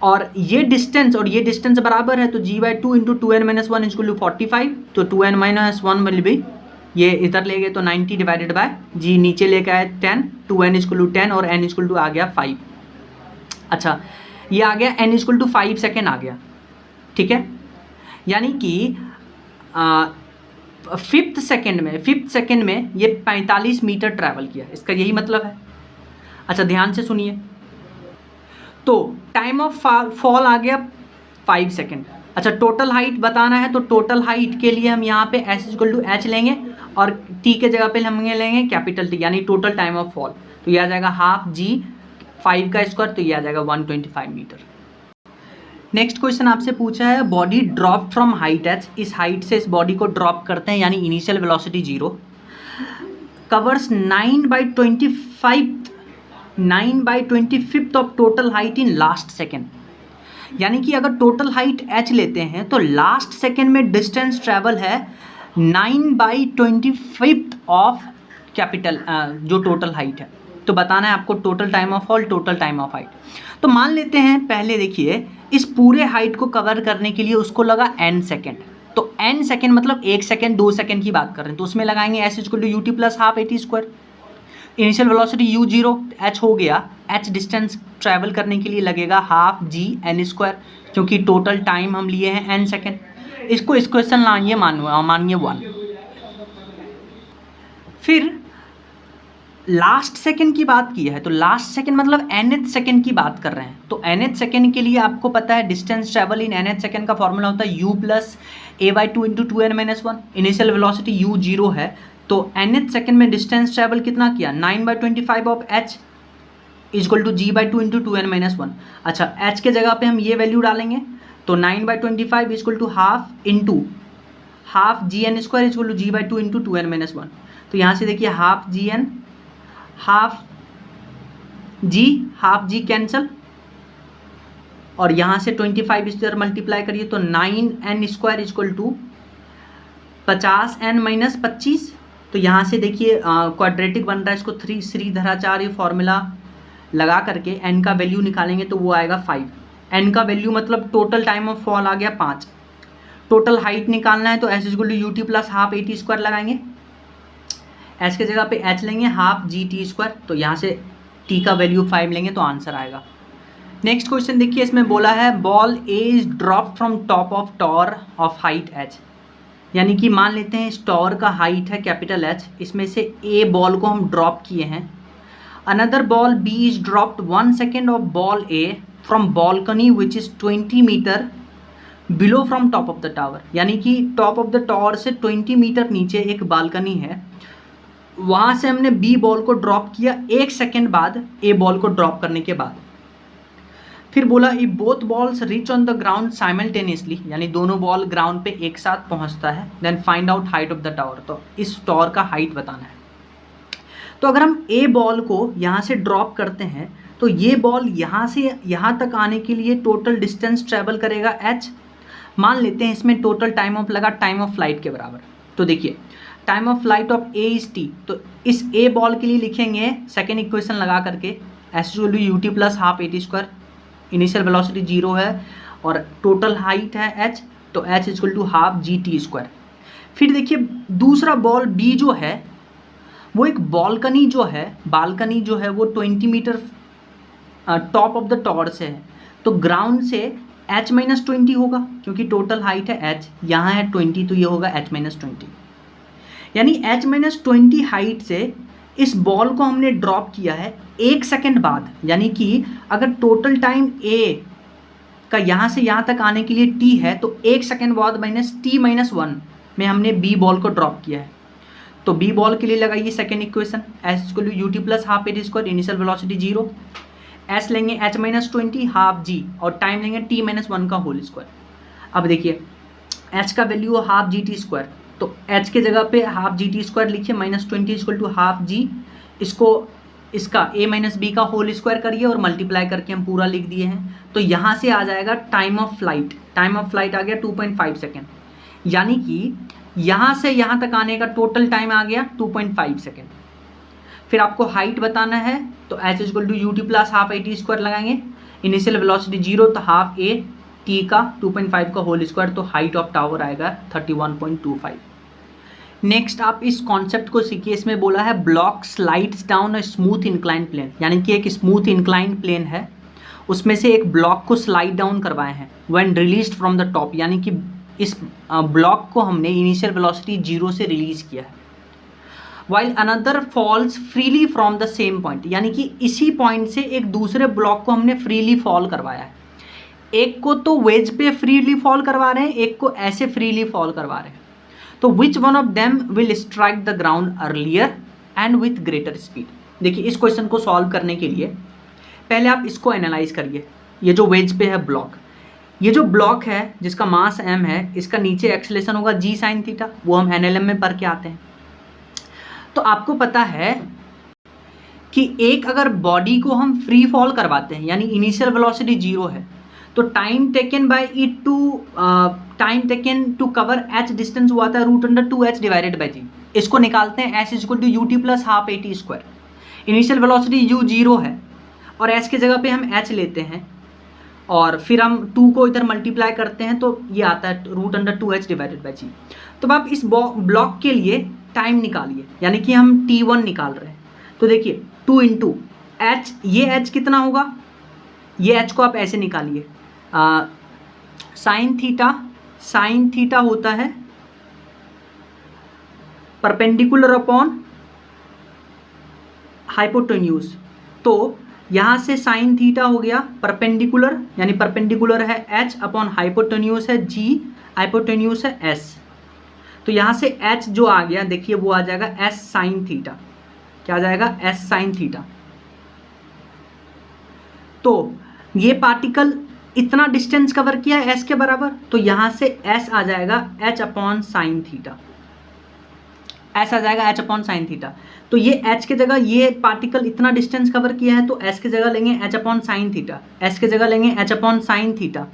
Speaker 1: और ये डिस्टेंस बराबर है, तो g/2 into 2n-1 equal to 45, तो 2n-1 विल बी, ये इधर ले गए तो 90 डिवाइडेड बाय g, नीचे लेके आए 10, 2n इक्वल टू 10 और n इक्वल टू आ गया 5। अच्छा, ये आ गया n इक्वल टू 5 सेकेंड आ गया, ठीक है, यानी कि 5th सेकेंड में ये 45 मीटर ट्रैवल किया, इसका यही मतलब है। अच्छा ध्यान से सुनिए, तो टाइम ऑफ फॉल आ गया 5 सेकेंड। अच्छा टोटल हाइट बताना है, तो टोटल हाइट के लिए हम यहाँ पे s इक्वल टू एच लेंगे और t के जगह पे हम लेंगे कैपिटल T, यानी टोटल टाइम ऑफ फॉल। तो ये आ जाएगा हाफ g 5 का स्क्वायर, तो ये आ जाएगा 125 मीटर। नेक्स्ट क्वेश्चन आपसे पूछा है body drop from height h, इस हाइट से इस बॉडी को ड्रॉप करते हैं यानी initial velocity 0, covers 9/25 of total height in last second. यानी कि अगर टोटल हाइट h लेते हैं तो लास्ट सेकेंड में डिस्टेंस ट्रेवल है 9/25 ऑफ कैपिटल जो टोटल हाइट है। तो बताना है आपको total time of fall, total time of height. तो मान लेते हैं पहले देखिए इस पूरे हाइट को कवर करने के लिए उसको लगा n सेकेंड, तो n सेकेंड मतलब 1 सेकेंड 2 सेकेंड की बात कर रहे हैं, तो उसमें लगाएंगे s equal to u t plus half AT square. Initial velocity u0 h हो गया, h डिस्टेंस ट्रैवल करने के लिए लगेगा हाफ g n स्क्वायर, क्योंकि टोटल टाइम हम लिए हैं n सेकेंड। इसको इस क्वेश्चन लाइए मानिए 1। फिर लास्ट सेकेंड की बात की है, तो लास्ट सेकेंड मतलब nth सेकेंड की बात कर रहे हैं, तो nth सेकेंड के लिए आपको पता है distance travel in nth second का फॉर्मूला होता है u plus a/2 into 2n-1। Initial velocity u0 है, तो nth सेकेंड में डिस्टेंस ट्रैवल कितना किया 9/25 of h equal to g/2 into 2n-1। अच्छा h के जगह पे हम ये वैल्यू डालेंगे, तो 9/25 equal to half into half gn square equal to g/2 into 2n-1। तो यहाँ से देखिए half gn half g cancel, और यहाँ से 25 इस तरह मल्टीप्लाई करिए तो 9n square equal to 50n minus 25। तो यहाँ से देखिए क्वाड्रेटिक बन रहा है, इसको 3 श्रीधराचार्य फॉर्मूला लगा करके n का वैल्यू निकालेंगे तो वो आएगा 5। n का वैल्यू मतलब टोटल टाइम ऑफ फॉल आ गया 5। टोटल हाइट निकालना है तो s equal to u t plus half AT square लगाएंगे, s के जगह पे h लेंगे हाफ GT स्क्वायर, तो यहाँ से t का वैल्यू 5 लेंगे तो आंसर आएगा। नेक्स्ट क्वेश्चन देखिए, इसमें बोला है ball A is drop from top of tower of height h। यानी कि मान लेते हैं इस टॉर का हाइट है कैपिटल H, इसमें से A बॉल को हम ड्रॉप किए हैं। Another ball B is dropped 1 second of ball A from balcony which is 20 metre below from top of the tower. यानी कि टॉप ऑफ द टावर से 20 मीटर नीचे एक बालकनी है, वहाँ से हमने B बॉल को ड्रॉप किया 1 सेकेंड बाद A बॉल को ड्रॉप करने के बाद। फिर बोला if both balls reach on the ground simultaneously, यानी दोनों बॉल ग्राउंड पे एक साथ पहुँचता है, then find out height of the tower. तो इस टावर का हाइट बताना है। तो अगर हम A बॉल को यहाँ से ड्रॉप करते हैं तो ये बॉल यहाँ से यहाँ तक आने के लिए टोटल डिस्टेंस ट्रेवल करेगा h। मान लेते हैं इसमें टोटल टाइम ऑफ लगा टाइम ऑफ फ्लाइट के बराबर। तो देखिए time of flight of A is t, तो इस A बॉल के लिए लिखेंगे सेकेंड इक्वेशन लगा करके s equal to u t plus half AT square. Initial velocity 0 है और टोटल हाइट है h, तो h equal to half GT square. फिर देखिए दूसरा बॉल B जो है वो एक बालकनी जो है वो 20 metre top of the tower से है, तो ग्राउंड से h-20 होगा, क्योंकि टोटल हाइट है h, यहाँ है 20, तो ये होगा h-20। यानी h-20 हाइट से इस बॉल को हमने ड्रॉप किया है 1 सेकेंड बाद। यानी कि अगर टोटल टाइम A का यहाँ से यहाँ तक आने के लिए t है, तो 1 सेकेंड बाद माइनस t-1 में हमने B बॉल को ड्रॉप किया है। तो B बॉल के लिए लगाइए second equation s equal to u t plus half AT square, initial velocity 0, s लेंगे h-20 हाफ g और टाइम लेंगे t-1 का होल स्क्वायर। अब देखिए h का वैल्यू है हाफ GT स्क्वायर, तो h के जगह पे हाफ GT स्क्वायर लिखिए, -20 इक्वल टू हाफ g, इसको इसका a माइनस बी का होल स्क्वायर करिए और मल्टीप्लाई करके हम पूरा लिख दिए हैं। तो यहाँ से आ जाएगा टाइम ऑफ फ्लाइट आ गया 2.5 सेकेंड, यानी कि यहाँ से यहाँ तक आने का टोटल टाइम आ गया 2.5 सेकेंड। फिर आपको हाइट बताना है तो h equal to u t plus half AT square लगाएंगे, इनिशियल वेलोसिटी 0, तो हाफ A t का 2.5 का होल स्क्वायर, तो हाइट ऑफ टावर आएगा 31.25। नेक्स्ट आप इस कॉन्सेप्ट को सीखिए। इसमें बोला है block slides down a smooth incline plane, यानी कि एक स्मूथ इंक्लाइन प्लेन है, उसमें से एक ब्लॉक को स्लाइड डाउन करवाए हैं when released from the top, यानी कि इस ब्लॉक को हमने इनिशियल वेलोसिटी 0 से रिलीज़ किया है। While another falls freely from the same point, यानी कि इसी पॉइंट से एक दूसरे ब्लॉक को हमने फ्रीली फॉल करवाया है। एक को तो वेज पे फ्रीली फॉल करवा रहे हैं, एक को ऐसे फ्रीली फॉल करवा रहे हैं। तो which one of them will strike the ground earlier and with greater speed. देखिए इस क्वेश्चन को सॉल्व करने के लिए पहले आप इसको एनालाइज करिए। ये जो वेज पे है ब्लॉक, ये जो ब्लॉक है जिसका मास m है, इसका नीचे एक्सेलेरेशन होगा g sin थीटा, वो हम NLM में पढ़ के आते हैं। तो आपको पता है कि एक अगर बॉडी को हम फ्री फॉल करवाते हैं, यानी इनिशियल वेलोसिटी 0 है, तो time taken by it to cover h distance हुआ था √2h डिवाइडेड बाय g। इसको निकालते हैं, s equal to ut plus half at square. Initial velocity u 0 है और s की जगह पे हम h लेते हैं और फिर हम 2 को इधर मल्टीप्लाई करते हैं, तो ये आता है √2h डिवाइडेड बाय g। तो अब आप इस ब्लॉक के लिए टाइम निकालिए, यानी कि हम t1 निकाल रहे हैं। तो देखिए 2 इंटू h, ये h कितना होगा, ये h को आप ऐसे निकालिए, साइन थीटा होता है परपेंडिकुलर अपॉन हाइपोटेन्यूज। तो यहाँ से साइन थीटा हो गया परपेंडिकुलर, यानी परपेंडिकुलर है h अपॉन हाइपोटेन्यूज है g, हाइपोटेन्यूज है s। तो यहाँ से h जो आ गया, देखिए वो आ जाएगा s साइन थीटा। क्या आ जाएगा, s साइन थीटा। तो ये पार्टिकल इतना डिस्टेंस कवर किया है s के बराबर, तो यहाँ से s आ जाएगा h upon sine theta, s आ जाएगा h अपॉन साइन थीटा। तो ये h के जगह ये पार्टिकल इतना डिस्टेंस कवर किया है, तो s की जगह लेंगे h upon sine theta, s की जगह लेंगे h अपॉन साइन थीटा,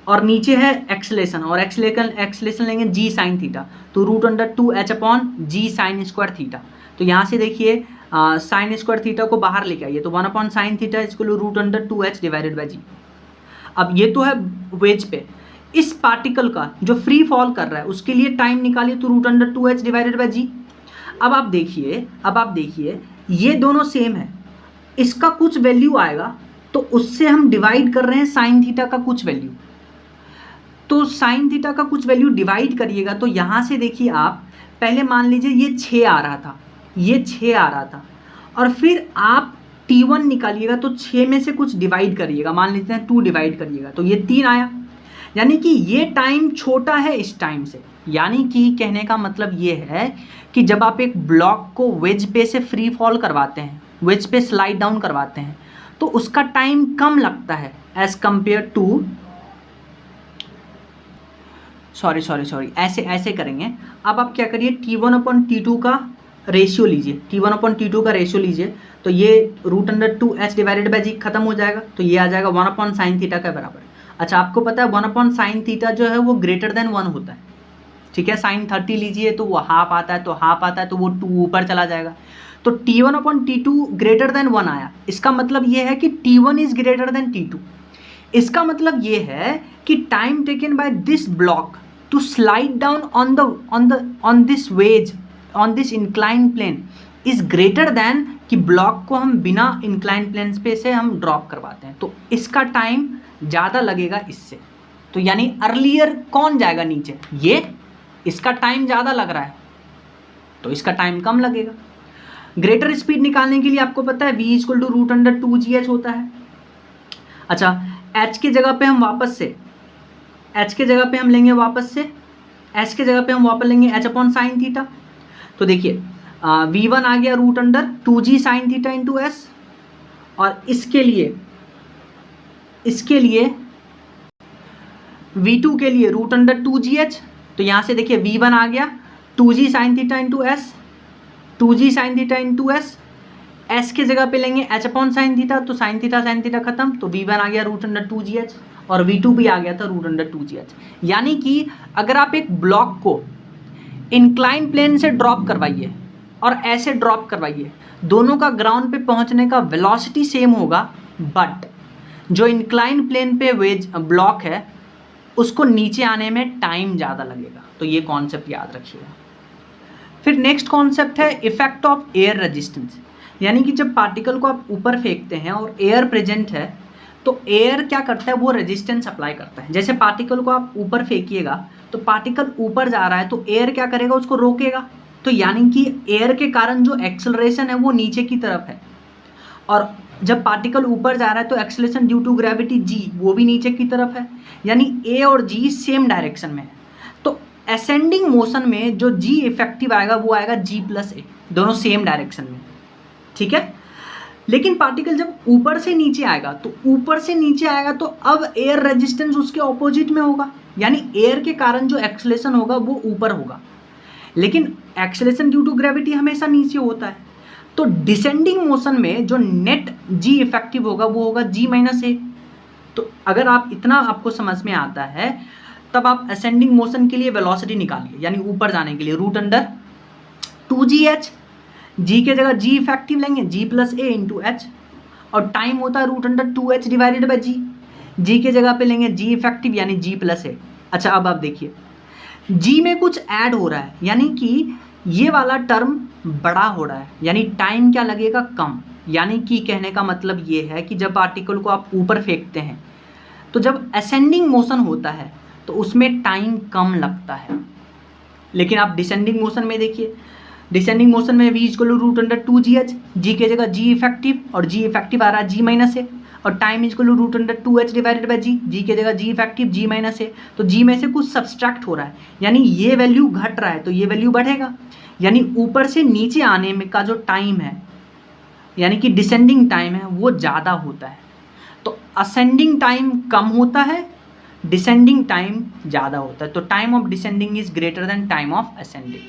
Speaker 1: और नीचे है एक्सलेशन, और एक्सलेशन लेंगे g साइन थीटा, तो √2h upon g sine square theta. तो यहाँ से देखिए साइन स्क्वायर थीटा को बाहर लेके आइए, तो 1 upon sine theta equal to √2h divided by g। अब ये तो है वेज पे। इस पार्टिकल का जो फ्री फॉल कर रहा है उसके लिए टाइम निकालिए, तो √2h डिवाइडेड बाई g। अब आप देखिए ये दोनों सेम है, इसका कुछ वैल्यू आएगा तो उससे हम डिवाइड कर रहे हैं साइन थीटा का कुछ वैल्यू। तो साइन थीटा का कुछ वैल्यू डिवाइड करिएगा, तो यहाँ से देखिए आप पहले मान लीजिए ये 6 आ रहा था, ये 6 आ रहा था, और फिर आप t1 निकालिएगा तो 6 में से कुछ डिवाइड करिएगा, मान लेते हैं 2 डिवाइड करिएगा, तो ये 3 आया। यानी कि ये टाइम छोटा है इस टाइम से। यानी कि कहने का मतलब ये है कि जब आप एक ब्लॉक को वेज पे से फ्री फॉल करवाते हैं, वेज पे स्लाइड डाउन करवाते हैं, तो उसका टाइम कम लगता है एज कंपेयर टू सॉरी ऐसे करेंगे। अब आप क्या करिए, t1 अपॉन t2 का रेशियो लीजिए, t1 अपॉन t2 का रेशियो लीजिए, तो ये √2h डिवाइडेड बाई g खत्म हो जाएगा, तो ये आ जाएगा 1 अपॉन साइन थीटा के बराबर। अच्छा, आपको पता है 1 अपॉन साइन थीटा जो है वो ग्रेटर देन 1 होता है, ठीक है। साइन 30 लीजिए तो वो हाफ आता है, तो वो 2 ऊपर चला जाएगा। तो t1 upon t2 greater than 1 आया, इसका मतलब ये है कि t1 is greater then t2। इसका मतलब ये है कि time taken by this block to slide down on this wedge on this incline plane is greater than कि ब्लॉक को हम बिना इंक्लाइन प्लेन पे से हम ड्रॉप करवाते हैं, तो इसका टाइम ज़्यादा लगेगा इससे। तो यानी अर्लियर कौन जाएगा नीचे, ये, इसका टाइम ज़्यादा लग रहा है तो इसका टाइम कम लगेगा। ग्रेटर स्पीड निकालने के लिए आपको पता है v इक्वल टू √2gh होता है। अच्छा, h की जगह पे हम वापस से h की जगह पे हम लेंगे वापस लेंगे h अपॉन साइन थीटा। तो देखिए v1 आ गया √2g sine theta into s, और इसके लिए v2 के लिए √2gh। तो यहाँ से देखिए v1 आ गया 2g sine theta into s, s के जगह पे लेंगे h अपॉन साइन थीटा, तो साइन थीटा खत्म, तो v1 आ गया √2gh, और v2 भी आ गया था √2gh। यानी कि अगर आप एक ब्लॉक को इंक्लाइन प्लेन से ड्रॉप करवाइए और ऐसे ड्रॉप करवाइए, दोनों का ग्राउंड पे पहुंचने का वेलोसिटी सेम होगा, बट जो इंक्लाइन प्लेन पे वेज ब्लॉक है उसको नीचे आने में टाइम ज़्यादा लगेगा। तो ये कॉन्सेप्ट याद रखिएगा। फिर नेक्स्ट कॉन्सेप्ट है इफेक्ट ऑफ एयर रेजिस्टेंस। यानी कि जब पार्टिकल को आप ऊपर फेंकते हैं और एयर प्रेजेंट है, तो एयर क्या करता है, वो रेजिस्टेंस अप्लाई करता है। जैसे पार्टिकल को आप ऊपर फेंकिएगा तो पार्टिकल ऊपर जा रहा है, तो एयर क्या करेगा, उसको रोकेगा, तो यानी कि एयर के कारण जो एक्सेलरेशन है वो नीचे की तरफ है, और जब पार्टिकल ऊपर जा रहा है तो acceleration due to gravity G वो भी नीचे की तरफ है, यानी ए और जी सेम डायरेक्शन में है। तो असेंडिंग मोशन में जो जी इफेक्टिव आएगा वो आएगा जी प्लस ए, दोनों सेम डायरेक्शन में, ठीक है। लेकिन पार्टिकल जब ऊपर से नीचे आएगा तो ऊपर से नीचे आएगा तो अब एयर रेजिस्टेंस उसके ऑपोजिट में होगा, यानी एयर के कारण जो एक्सेलरेशन होगा वो ऊपर होगा, लेकिन एक्सेलरेशन ड्यू टू ग्रेविटी हमेशा नीचे होता है। तो डिसेंडिंग मोशन में जो नेट जी इफेक्टिव होगा वो होगा जी माइनस ए। तो अगर आप इतना आपको समझ में आता है तब आप असेंडिंग मोशन के लिए वेलोसिटी निकालिए, यानी ऊपर जाने के लिए रूट अंडर 2gh, जी के जगह जी इफेक्टिव लेंगे g plus a into h, और टाइम होता है root under 2h divided by g, g के जगह पे लेंगे जी इफेक्टिव यानी जी प्लस ए। अच्छा अब आप देखिए जी में कुछ ऐड हो रहा है, यानी कि ये वाला टर्म बड़ा हो रहा है, यानी टाइम क्या लगेगा कम, यानी कि कहने का मतलब ये है कि जब पार्टिकल को आप ऊपर फेंकते हैं तो जब असेंडिंग मोशन होता है तो उसमें टाइम कम लगता है। लेकिन आप डिसेंडिंग मोशन में देखिए, डिसेंडिंग मोशन में v equal to root under 2gh, जी के जगह जी इफेक्टिव, और जी इफेक्टिव आ रहा है जी माइनस ए, और time equal to root under 2h divided by g, g के जगह जी इफेक्टिव जी माइनस ए, तो जी में से कुछ सब्सट्रैक्ट हो रहा है, यानी ये वैल्यू घट रहा है तो ये वैल्यू बढ़ेगा, यानी ऊपर से नीचे आने में का जो टाइम है यानी कि डिसेंडिंग टाइम है वो ज़्यादा होता है। तो असेंडिंग टाइम कम होता है, डिसेंडिंग टाइम ज़्यादा होता है, तो time of descending is greater then time of ascending.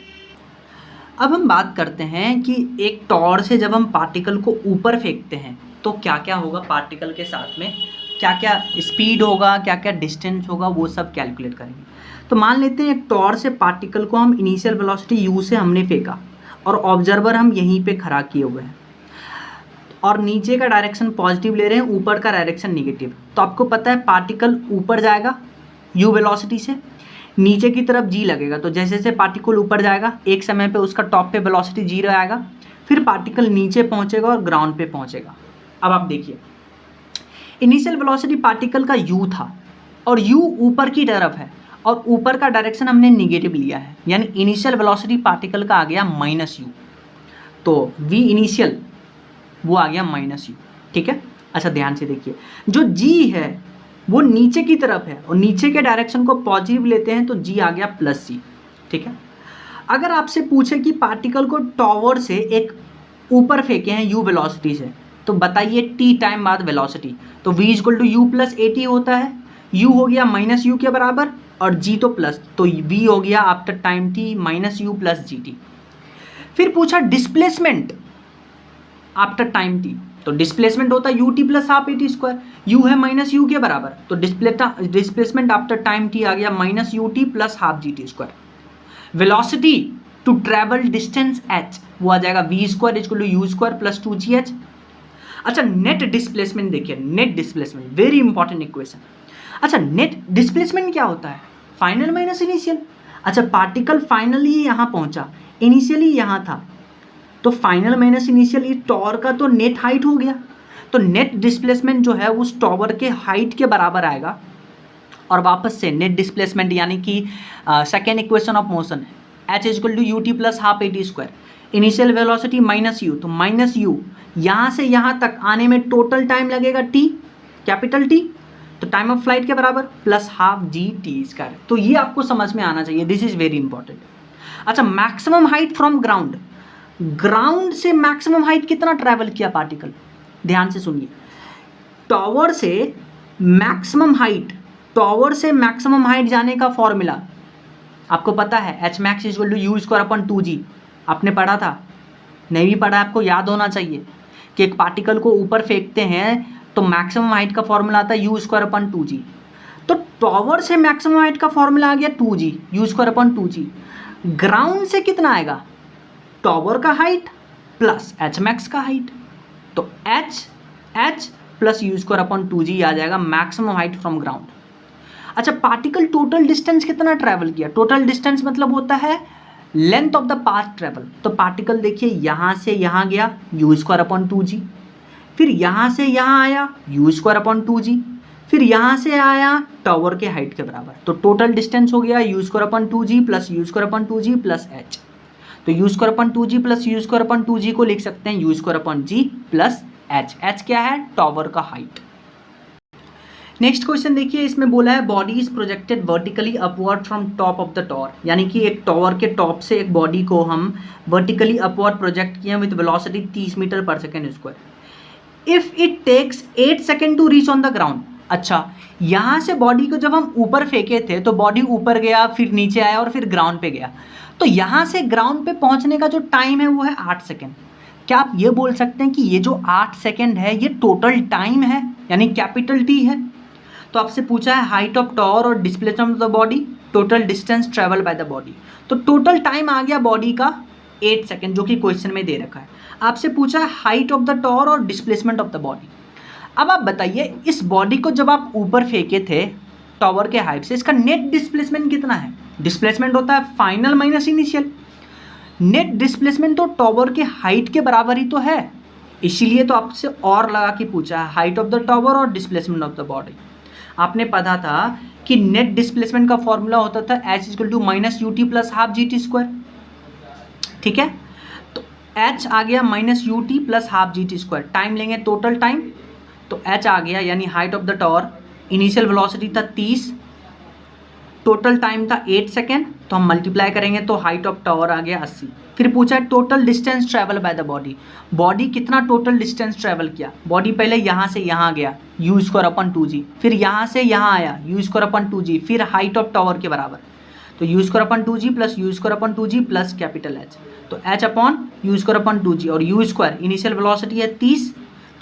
Speaker 1: अब हम बात करते हैं कि एक टॉर्च से जब हम पार्टिकल को ऊपर फेंकते हैं तो क्या क्या होगा पार्टिकल के साथ में, क्या क्या स्पीड होगा, क्या क्या डिस्टेंस होगा, वो सब कैलकुलेट करेंगे। तो मान लेते हैं एक टॉर्च से पार्टिकल को हम इनिशियल वेलोसिटी u से हमने फेंका और ऑब्जर्वर हम यहीं पे खड़ा किए हुए हैं, और नीचे का डायरेक्शन पॉजिटिव ले रहे हैं, ऊपर का डायरेक्शन निगेटिव। तो आपको पता है पार्टिकल ऊपर जाएगा u वेलोसिटी से, नीचे की तरफ g लगेगा, तो जैसे जैसे पार्टिकल ऊपर जाएगा एक समय पे उसका टॉप पे वेलोसिटी 0 आएगा, फिर पार्टिकल नीचे पहुंचेगा और ग्राउंड पे पहुंचेगा। अब आप देखिए इनिशियल वेलोसिटी पार्टिकल का u था और u ऊपर की तरफ है और ऊपर का डायरेक्शन हमने निगेटिव लिया है, यानी इनिशियल वेलोसिटी पार्टिकल का आ गया माइनस u, तो v इनिशियल वो आ गया माइनस u, ठीक है। अच्छा ध्यान से देखिए जो g है वो नीचे की तरफ है और नीचे के डायरेक्शन को पॉजिटिव लेते हैं तो g आ गया प्लस c, ठीक है। अगर आपसे पूछे कि पार्टिकल को टॉवर से एक ऊपर फेंके हैं u वेलोसिटी से, तो बताइए t टाइम बाद वेलोसिटी, तो v equal to u plus a t होता है, u हो गया माइनस u के बराबर और g तो प्लस, तो v हो गया after time t minus u plus g t. फिर पूछा डिस्प्लेसमेंट आफ्टर टाइम t, तो डिस्प्लेसमेंट होता है ut plus half a t square, u है माइनस u के बराबर, तो डिस्प्लेसमेंट आफ्टर टाइम t आ गया minus ut plus half g t square. Velocity to travel distance h वो आ जाएगा v square equal to u square plus 2gh। अच्छा नेट डिस्प्लेसमेंट देखिए, net displacement very important equation. अच्छा net displacement क्या होता है, फाइनल माइनस इनिशियल। अच्छा पार्टिकल फाइनली यहाँ पहुँचा, इनिशियली यहाँ था, तो फाइनल माइनस इनिशियल इस टॉवर का तो नेट हाइट हो गया, तो नेट डिस्प्लेसमेंट जो है उस टॉवर के हाइट के बराबर आएगा। और वापस से नेट डिस्प्लेसमेंट यानी कि सेकेंड इक्वेशन ऑफ मोशन है h equal to u t plus half a t square, initial velocity minus u, तो माइनस यू यहाँ से यहाँ तक आने में टोटल टाइम लगेगा t कैपिटल T, तो टाइम ऑफ फ्लाइट के बराबर plus half g t square. तो ये आपको समझ में आना चाहिए, दिस इज वेरी इंपॉर्टेंट। अच्छा maximum height from ground, ground से मैक्सिमम हाइट कितना ट्रैवल किया पार्टिकल, ध्यान से सुनिए। टॉवर से मैक्सिमम हाइट, टॉवर से मैक्सिमम हाइट जाने का फॉर्मूला आपको पता है, h max equal to u square upon 2g, आपने पढ़ा था, नहीं भी पढ़ा आपको याद होना चाहिए कि एक पार्टिकल को ऊपर फेंकते हैं तो मैक्सिमम हाइट का फॉर्मूला आता है यू स्क्वायर अपन 2g, तो टॉवर से मैक्सिमम हाइट का फॉर्मूला आ गया 2g you square upon 2g। Ground से कितना आएगा, टॉवर का हाइट प्लस एच मैक्स का हाइट, तो H plus you square upon 2g आ जाएगा मैक्सिमम हाइट फ्रॉम ग्राउंड। अच्छा पार्टिकल टोटल डिस्टेंस कितना ट्रैवल किया, टोटल डिस्टेंस मतलब होता है length of the path travel. तो पार्टिकल देखिए यहाँ से यहाँ गया यू स्क्वायर अपॉन 2g, फिर यहाँ से यहाँ आया यू स्क्वायर अपॉन 2g, फिर यहाँ से आया टॉवर के हाइट के बराबर, तो टोटल डिस्टेंस हो गया you square upon 2g plus you square upon 2g plus h। तो you square upon 2g plus you square upon 2g को लिख सकते हैं you square upon g plus H. H क्या है? टॉवर का हाइट। नेक्स्ट क्वेश्चन देखिए, इसमें बोला है body is projected vertically upward from top of the tower, यानी कि एक टॉवर के टॉप से एक बॉडी को हम वर्टिकली अपवर्ड प्रोजेक्ट किए with velocity 30 metre per second square. If it takes 8 second to reach on the ground. अच्छा, यहाँ से बॉडी को जब हम ऊपर फेंके थे तो बॉडी ऊपर गया, फिर नीचे आया और फिर ग्राउंड पे गया, तो यहाँ से ग्राउंड पे पहुँचने का जो टाइम है वो है 8 सेकेंड। क्या आप ये बोल सकते हैं कि ये जो 8 सेकेंड है ये टोटल टाइम है, यानी कैपिटल टी है? तो आपसे पूछा है हाइट ऑफ टॉवर और displacement of the body, total distance travel bye the body. तो टोटल टाइम आ गया बॉडी का 8 सेकेंड, जो कि क्वेश्चन में दे रखा है। आपसे पूछा है हाइट ऑफ द टॉवर और डिस्प्लेसमेंट ऑफ द बॉडी। अब आप बताइए, इस बॉडी को जब आप ऊपर फेंके थे टॉवर के हाइट से, इसका नेट डिस्प्लेसमेंट कितना है? डिस्प्लेसमेंट होता है final minus initial. Net displacement तो टॉवर के हाइट के बराबर ही तो है, इसीलिए तो आपसे और लगा के पूछा है हाइट ऑफ द टॉवर और डिस्प्लेसमेंट ऑफ द बॉडी। आपने पढ़ा था कि नेट डिस्प्लेसमेंट का फॉर्मूला होता था h equal to minus u t plus half g t square. ठीक है, तो h आ गया minus u t plus half g t square. Time लेंगे टोटल टाइम, तो h आ गया, यानी height of the tower, initial velocity था 30, टोटल टाइम था 8 सेकेंड, तो हम मल्टीप्लाई करेंगे तो हाइट ऑफ टॉवर आ गया 80। फिर पूछा है total distance travel by the body. Body कितना टोटल डिस्टेंस ट्रैवल किया? बॉडी पहले यहाँ से यहाँ गया यू स्क्वायर अपन 2g, फिर यहाँ से यहाँ आया यू स्क्वायर अपन 2g, फिर हाइट ऑफ टॉवर के बराबर, तो you square upon 2g plus you square upon 2g plus capital H, तो h upon you square upon 2g, और यू स्क्वायर इनिशियल वेलोसिटी है 30,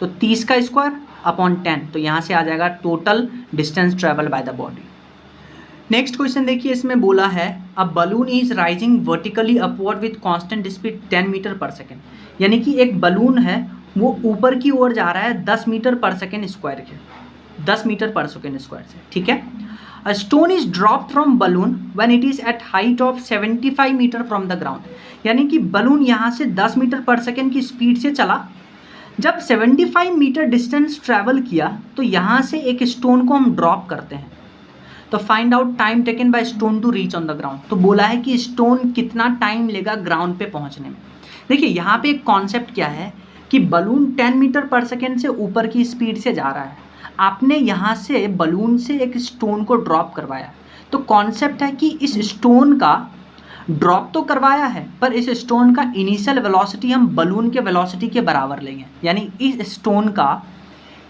Speaker 1: तो 30 का स्क्वायर अपॉन 10, तो यहाँ से आ जाएगा total distance travel by the body. Next question देखिए, इसमें बोला है a balloon is rising vertically upward with constant speed 10 metre per second, यानी कि एक बलून है वो ऊपर की ओर जा रहा है 10 मीटर पर सेकेंड स्क्वायर के, 10 मीटर पर सेकेंड स्क्वायर से। ठीक है, a stone is dropped from balloon when it is at height of 75 metre from the ground, यानी कि बलून यहाँ से 10 मीटर पर सेकेंड की स्पीड से चला, जब 75 मीटर डिस्टेंस ट्रैवल किया तो यहाँ से एक स्टोन को हम ड्रॉप करते हैं, तो find out time taken by stone to reach on the ground. तो बोला है कि स्टोन कितना टाइम लेगा ग्राउंड पे पहुंचने में। देखिए यहाँ पे एक कॉन्सेप्ट क्या है कि बलून 10 मीटर पर सेकेंड से ऊपर की स्पीड से जा रहा है, आपने यहाँ से बलून से एक स्टोन को ड्रॉप करवाया, तो कॉन्सेप्ट है कि इस स्टोन का ड्रॉप तो करवाया है, पर इस स्टोन का इनिशियल वेलोसिटी हम बलून के वेलोसिटी के बराबर लेंगे, यानी इस स्टोन का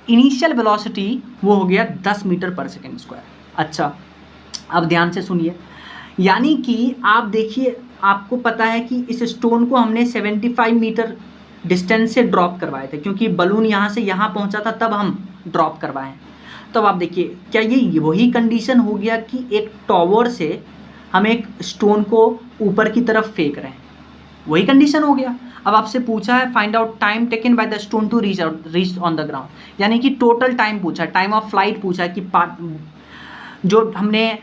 Speaker 1: इनिशियल वेलोसिटी वो हो गया 10 मीटर पर सेकेंड स्क्वायर। अच्छा, अब ध्यान से सुनिए, यानी कि आप देखिए, आपको पता है कि इस स्टोन को हमने 75 मीटर डिस्टेंस से ड्रॉप करवाए थे, क्योंकि बलून यहाँ से यहाँ पहुँचा था तब हम ड्रॉप करवाए। तब आप देखिए, क्या ये वही कंडीशन हो गया कि एक टॉवर से हम एक स्टोन को ऊपर की तरफ फेंक रहे हैं, वही कंडीशन हो गया। अब आपसे पूछा है find out time taken by the stone to reach on the ground, यानी कि टोटल टाइम पूछा, टाइम ऑफ फ्लाइट पूछा है कि जो हमने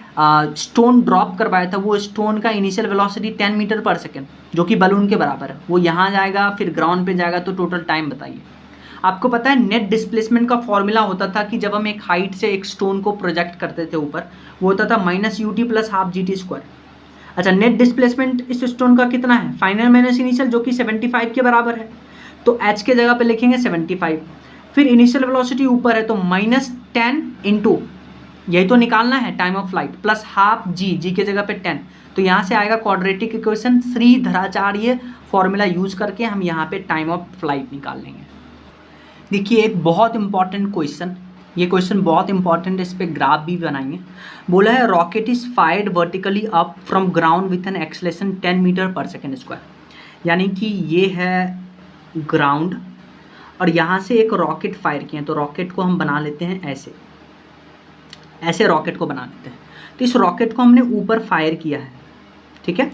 Speaker 1: स्टोन ड्रॉप करवाया था वो स्टोन का initial velocity 10 metre per second जो कि बलून के बराबर है, वो यहाँ जाएगा फिर ग्राउंड पे जाएगा, तो टोटल टाइम बताइए। आपको पता है नेट डिस्प्लेसमेंट का फॉर्मूला होता था कि जब हम एक हाइट से एक स्टोन को प्रोजेक्ट करते थे ऊपर, वो होता था minus u t plus half g t square. अच्छा, नेट डिस्प्लेसमेंट इस स्टोन का कितना है? फाइनल माइनस इनिशियल, जो कि 75 के बराबर है, तो एच के जगह पे लिखेंगे 75, फिर इनिशियल वेलोसिटी ऊपर है तो -10 इंटू, यही तो निकालना है time of flight, plus half g, g के जगह पे 10, तो यहाँ से आएगा quadratic equation Shridharacharya formula use करके हम यहाँ पे टाइम ऑफ फ्लाइट निकाल लेंगे। देखिए एक बहुत इंपॉर्टेंट क्वेश्चन, ये क्वेश्चन बहुत इंपॉर्टेंट है, इस पर ग्राफ भी बनाएंगे। बोला है rocket is fired vertically up from ground with an acceleration 10 metre per second square, यानी कि ये है ग्राउंड और यहाँ से एक रॉकेट फायर किए, तो रॉकेट को हम बना लेते हैं ऐसे, ऐसे रॉकेट को बना लेते हैं। तो इस रॉकेट को हमने ऊपर फायर किया है, ठीक है।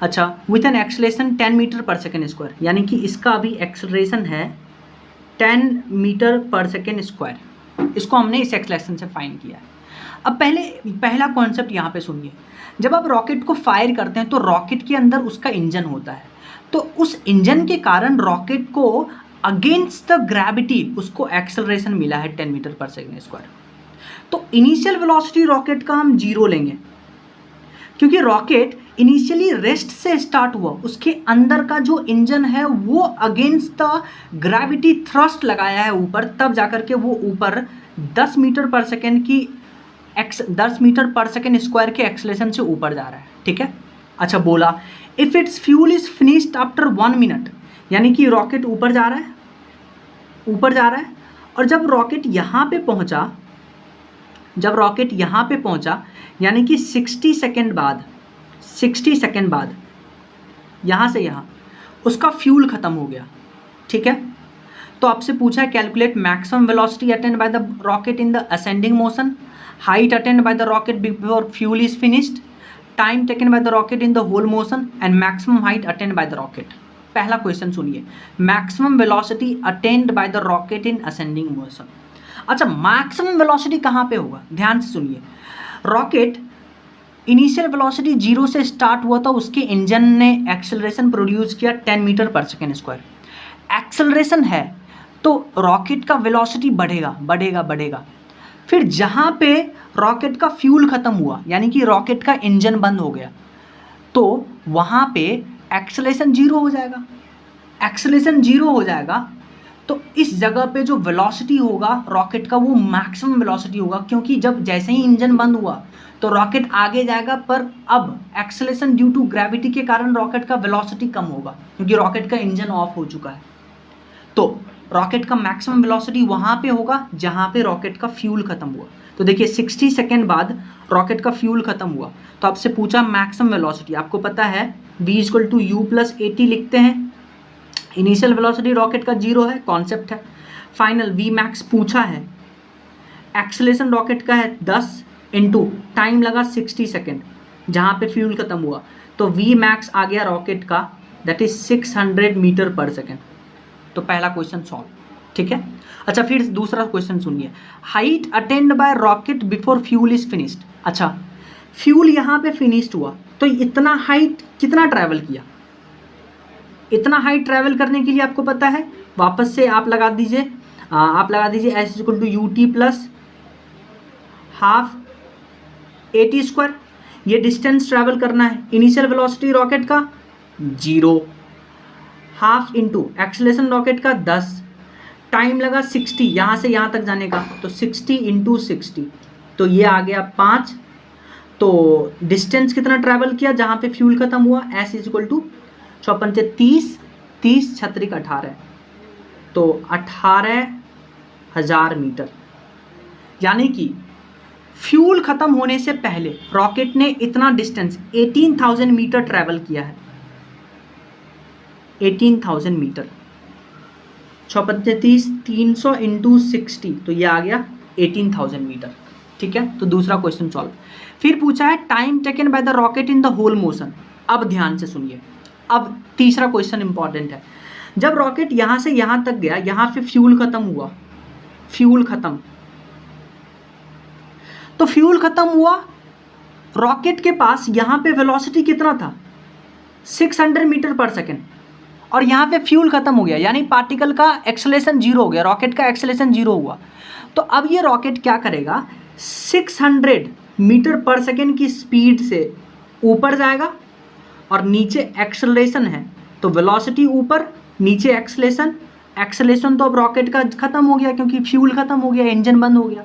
Speaker 1: अच्छा, with an acceleration 10 metre per second square, यानी कि इसका अभी एक्सेलरेशन है 10 मीटर पर सेकेंड स्क्वायर, इसको हमने इस एक्सेलरेशन से फाइंड किया है। अब पहला कॉन्सेप्ट यहाँ पे सुनिए, जब आप रॉकेट को फायर करते हैं तो रॉकेट के अंदर उसका इंजन होता है, तो उस इंजन के कारण रॉकेट को अगेंस्ट द ग्रेविटी उसको एक्सेलरेशन मिला है 10 मीटर पर सेकेंड स्क्वायर। तो इनिशियल वेलोसिटी रॉकेट का हम 0 लेंगे, क्योंकि रॉकेट इनिशियली रेस्ट से स्टार्ट हुआ, उसके अंदर का जो इंजन है वो अगेंस्ट द ग्रेविटी थ्रस्ट लगाया है ऊपर, तब जाकर के वो ऊपर 10 मीटर पर सेकेंड की 10 मीटर पर सेकेंड स्क्वायर के एक्सेलरेशन से ऊपर जा रहा है, ठीक है। अच्छा बोला if it's fuel is finished after 1 minute, यानी कि रॉकेट ऊपर जा रहा है, ऊपर जा रहा है, और जब रॉकेट यहाँ पे पहुँचा, जब रॉकेट यहाँ पे पहुँचा यानी कि 60 सेकेंड बाद, 60 सेकेंड बाद यहाँ से यहाँ उसका फ्यूल ख़त्म हो गया, ठीक है। तो आपसे पूछा है calculate maximum velocity attained by the rocket in the ascending motion, height attained by the rocket before fuel is finished, time taken by the rocket in the whole motion and maximum height attained by the rocket. पहला question सुनिए, maximum velocity attained by the rocket in ascending motion. अच्छा maximum velocity कहाँ पे होगा, ध्यान से सुनिए। Rocket initial velocity 0 से स्टार्ट हुआ था, उसके इंजन ने एक्सेलरेशन प्रोड्यूस किया 10 metre per second square. Acceleration है तो रॉकेट का वेलोसिटी बढ़ेगा बढ़ेगा बढ़ेगा, फिर जहाँ पे रॉकेट का फ्यूल ख़त्म हुआ यानी कि रॉकेट का इंजन बंद हो गया, तो वहाँ पे एक्सेलरेशन 0 हो जाएगा। एक्सेलरेशन 0 हो जाएगा तो इस जगह पे जो वेलोसिटी होगा रॉकेट का वो मैक्सिमम वेलोसिटी होगा, क्योंकि जब जैसे ही इंजन बंद हुआ तो रॉकेट आगे जाएगा, पर अब एक्सेलरेशन ड्यू टू ग्रेविटी के कारण रॉकेट का वेलोसिटी कम होगा क्योंकि रॉकेट का इंजन ऑफ हो चुका है। तो रॉकेट का मैक्सिमम वेलोसिटी वहाँ पे होगा जहाँ पे रॉकेट का फ्यूल ख़त्म हुआ। तो देखिए 60 सेकेंड बाद रॉकेट का फ्यूल ख़त्म हुआ, तो आपसे पूछा मैक्सिमम वेलोसिटी, आपको पता है v = u + at लिखते हैं। इनिशियल वेलोसिटी रॉकेट का 0 है, कॉन्सेप्ट है। फाइनल v मैक्स पूछा है, एक्सेलरेशन रॉकेट का है 10 इंटू टाइम लगा 60 सेकेंड जहाँ पे फ्यूल ख़त्म हुआ, तो v मैक्स आ गया रॉकेट का that is 600 metre per second. तो पहला क्वेश्चन सॉल्व, ठीक है। अच्छा फिर दूसरा क्वेश्चन सुनिए, height attained by rocket before fuel is finished. अच्छा फ्यूल यहाँ पे फिनिश्ड हुआ तो इतना हाइट कितना ट्रैवल किया, इतना हाइट ट्रैवल करने के लिए आपको पता है, वापस से आप लगा दीजिए s = ut + हाफ at²। ये डिस्टेंस ट्रैवल करना है, इनिशियल वेलोसिटी रॉकेट का 0, हाफ इंटू एक्सेलरेशन रॉकेट का 10, टाइम लगा 60 यहाँ से यहाँ तक जाने का, तो 60 × 60, तो ये आ गया 5। तो डिस्टेंस कितना ट्रैवल किया जहाँ पे फ्यूल ख़त्म हुआ, s = 54 30 36 18, तो 18,000 मीटर। यानी कि फ्यूल ख़त्म होने से पहले रॉकेट ने इतना डिस्टेंस 18,000 मीटर ट्रैवल किया है, 18,000 मीटर। 34 300 × 60, तो ये आ गया 18,000 मीटर, ठीक है। तो दूसरा क्वेश्चन सॉल्व। फिर पूछा है time taken by the rocket in the whole motion. अब ध्यान से सुनिए, अब तीसरा क्वेश्चन इंपॉर्टेंट है। जब रॉकेट यहाँ से यहाँ तक गया, यहाँ पे फ्यूल ख़त्म हुआ, फ्यूल ख़त्म, तो फ्यूल ख़त्म हुआ, रॉकेट के पास यहाँ पे वेलोसिटी कितना था 600 मीटर पर सेकेंड, और यहाँ पे फ्यूल ख़त्म हो गया यानी पार्टिकल का एक्सेलरेशन 0 हो गया, रॉकेट का एक्सेलरेशन 0 हुआ। तो अब ये रॉकेट क्या करेगा, 600 मीटर पर सेकेंड की स्पीड से ऊपर जाएगा, और नीचे एक्सेलरेशन है तो वेलोसिटी ऊपर, नीचे एक्सेलरेशन, एक्सेलरेशन तो अब रॉकेट का ख़त्म हो गया क्योंकि फ्यूल ख़त्म हो गया, इंजन बंद हो गया।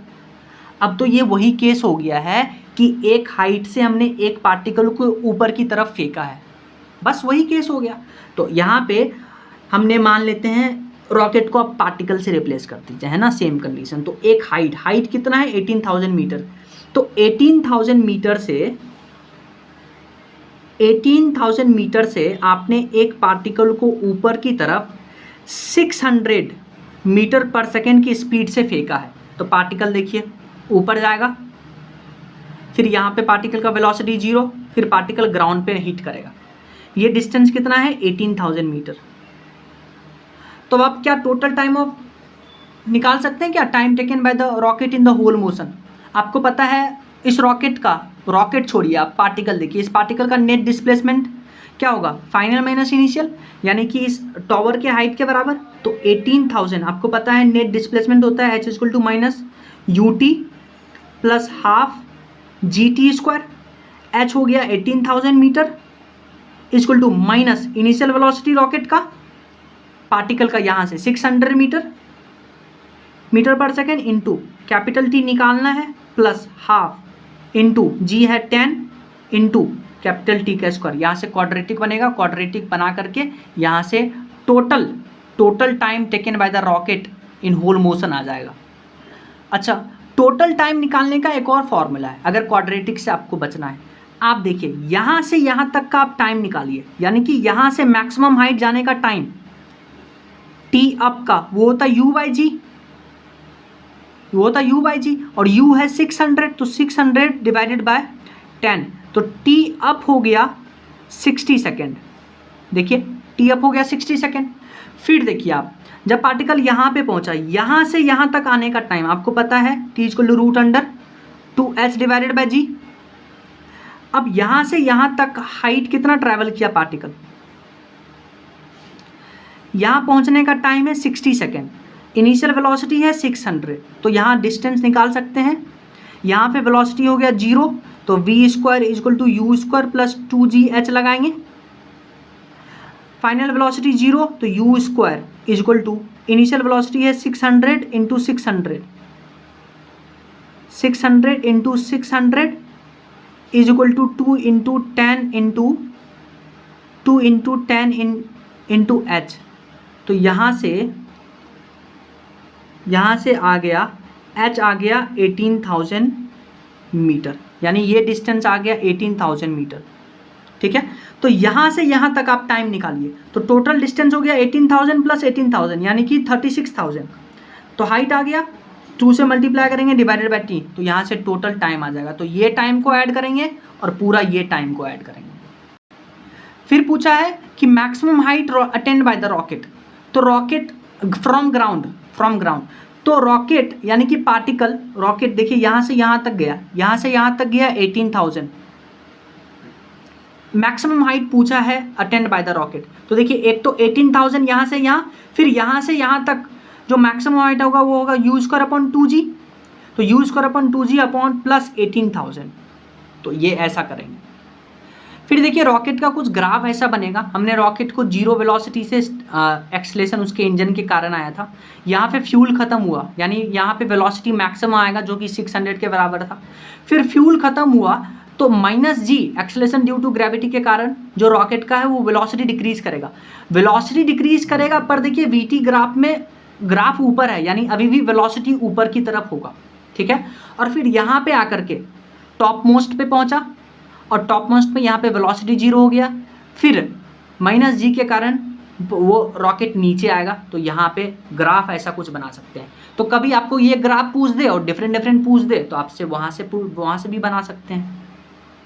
Speaker 1: अब तो ये वही केस हो गया है कि एक हाइट से हमने एक पार्टिकल को ऊपर की तरफ फेंका है, बस वही केस हो गया। तो यहाँ पे हमने मान लेते हैं रॉकेट को अब पार्टिकल से रिप्लेस कर दीजिए, है ना, सेम कंडीशन। तो एक हाइट कितना है 18,000 मीटर, तो 18,000 मीटर से आपने एक पार्टिकल को ऊपर की तरफ 600 मीटर पर सेकेंड की स्पीड से फेंका है, तो पार्टिकल देखिए ऊपर जाएगा, फिर यहाँ पे पार्टिकल का वेलोसिटी 0, फिर पार्टिकल ग्राउंड पे हिट करेगा। ये डिस्टेंस कितना है 18,000 मीटर। तो आप क्या टोटल टाइम ऑफ निकाल सकते हैं क्या, time taken by the rocket in the whole motion. आपको पता है इस रॉकेट छोड़िए, आप पार्टिकल देखिए, इस पार्टिकल का नेट डिस्प्लेसमेंट क्या होगा, फाइनल माइनस इनिशियल, यानी कि इस टॉवर के हाइट के बराबर। तो 18,000 आपको पता है नेट डिस्प्लेसमेंट होता है h = -ut + half gt²। h हो गया 18,000 metre equal to minus initial velocity rocket का, पार्टिकल का यहाँ से 600 metre per second into capital T निकालना है प्लस हाफ इंटू जी है 10 इंटू कैपिटल टी का स्क्वायर, यहाँ से क्वाड्रेटिक बनेगा, क्वाड्रेटिक बना करके यहाँ से total time taken by the rocket in whole motion आ जाएगा। अच्छा, टोटल टाइम निकालने का एक और फॉर्मूला है अगर क्वाड्रेटिक से आपको बचना है। आप देखिए यहाँ से यहाँ तक का आप टाइम निकालिए, यानी कि यहाँ से मैक्सिमम हाइट जाने का टाइम टी अप का वो होता है u बाई जी, और u है 600, तो 600 डिवाइडेड बाय 10, तो टी अप हो गया 60 सेकेंड। देखिए टी अप हो गया 60 सेकेंड। फिर देखिए आप जब पार्टिकल यहाँ पे पहुँचा, यहाँ से यहाँ तक आने का टाइम आपको पता है t equal to √2h divided by g. अब यहाँ से यहाँ तक हाइट कितना ट्रैवल किया पार्टिकल, यहाँ पहुँचने का टाइम है 60 सेकेंड, इनिशियल वेलोसिटी है 600, तो यहाँ डिस्टेंस निकाल सकते हैं। यहाँ पे वेलोसिटी हो गया 0, तो v² equal to u² plus 2gh लगाएंगे। फाइनल वेलोसिटी 0, तो u² equal to initial velocity है 600 into 600 into 600 is equal to 2 into 10 into h। तो यहाँ से आ गया h आ गया 18,000 मीटर, यानी ये डिस्टेंस आ गया 18,000 मीटर। ठीक है, तो यहाँ से यहाँ तक आप टाइम निकालिए, तो टोटल डिस्टेंस हो गया 18,000 प्लस 18,000 यानी कि 36,000। तो हाइट आ गया 2 से मल्टीप्लाई करेंगे डिवाइडेड बाय t, तो यहाँ से टोटल टाइम आ जाएगा। तो ये टाइम को ऐड करेंगे और पूरा ये टाइम को ऐड करेंगे। फिर पूछा है कि maximum height attained by the rocket, तो रॉकेट फ्रॉम ग्राउंड, तो रॉकेट यानी कि पार्टिकल, रॉकेट देखिए यहाँ से यहाँ तक गया, यहाँ से यहाँ तक गया 18,000। मैक्सिमम हाइट पूछा है अटेंड बाय द रॉकेट, तो देखिए एक तो 18,000 यहाँ से यहाँ, फिर यहाँ से यहाँ तक जो मैक्सिमम हाइट होगा वो होगा u² अपॉन 2g, तो u² upon 2g upon plus 18,000, तो ये ऐसा करेंगे। फिर देखिए रॉकेट का कुछ ग्राफ ऐसा बनेगा। हमने रॉकेट को 0 वेलोसिटी से एक्सेलेरेशन उसके इंजन के कारण आया था, यहाँ पे फ्यूल ख़त्म हुआ, यानी यहाँ पे वेलोसिटी मैक्सिमम आएगा जो कि 600 के बराबर था। फिर फ्यूल ख़त्म हुआ तो -g acceleration due to gravity के कारण जो रॉकेट का है वो वेलोसिटी डिक्रीज करेगा, पर देखिए वीटी ग्राफ में ग्राफ ऊपर है, यानी अभी भी वेलोसिटी ऊपर की तरफ होगा। ठीक है, और फिर यहाँ पे आकर के टॉप मोस्ट पे पहुँचा और टॉप मोस्ट पे यहाँ पे वेलोसिटी 0 हो गया, फिर -g के कारण वो रॉकेट नीचे आएगा। तो यहाँ पे ग्राफ ऐसा कुछ बना सकते हैं। तो कभी आपको ये ग्राफ पूछ दे और डिफरेंट पूछ दे तो आपसे वहाँ से भी बना सकते हैं।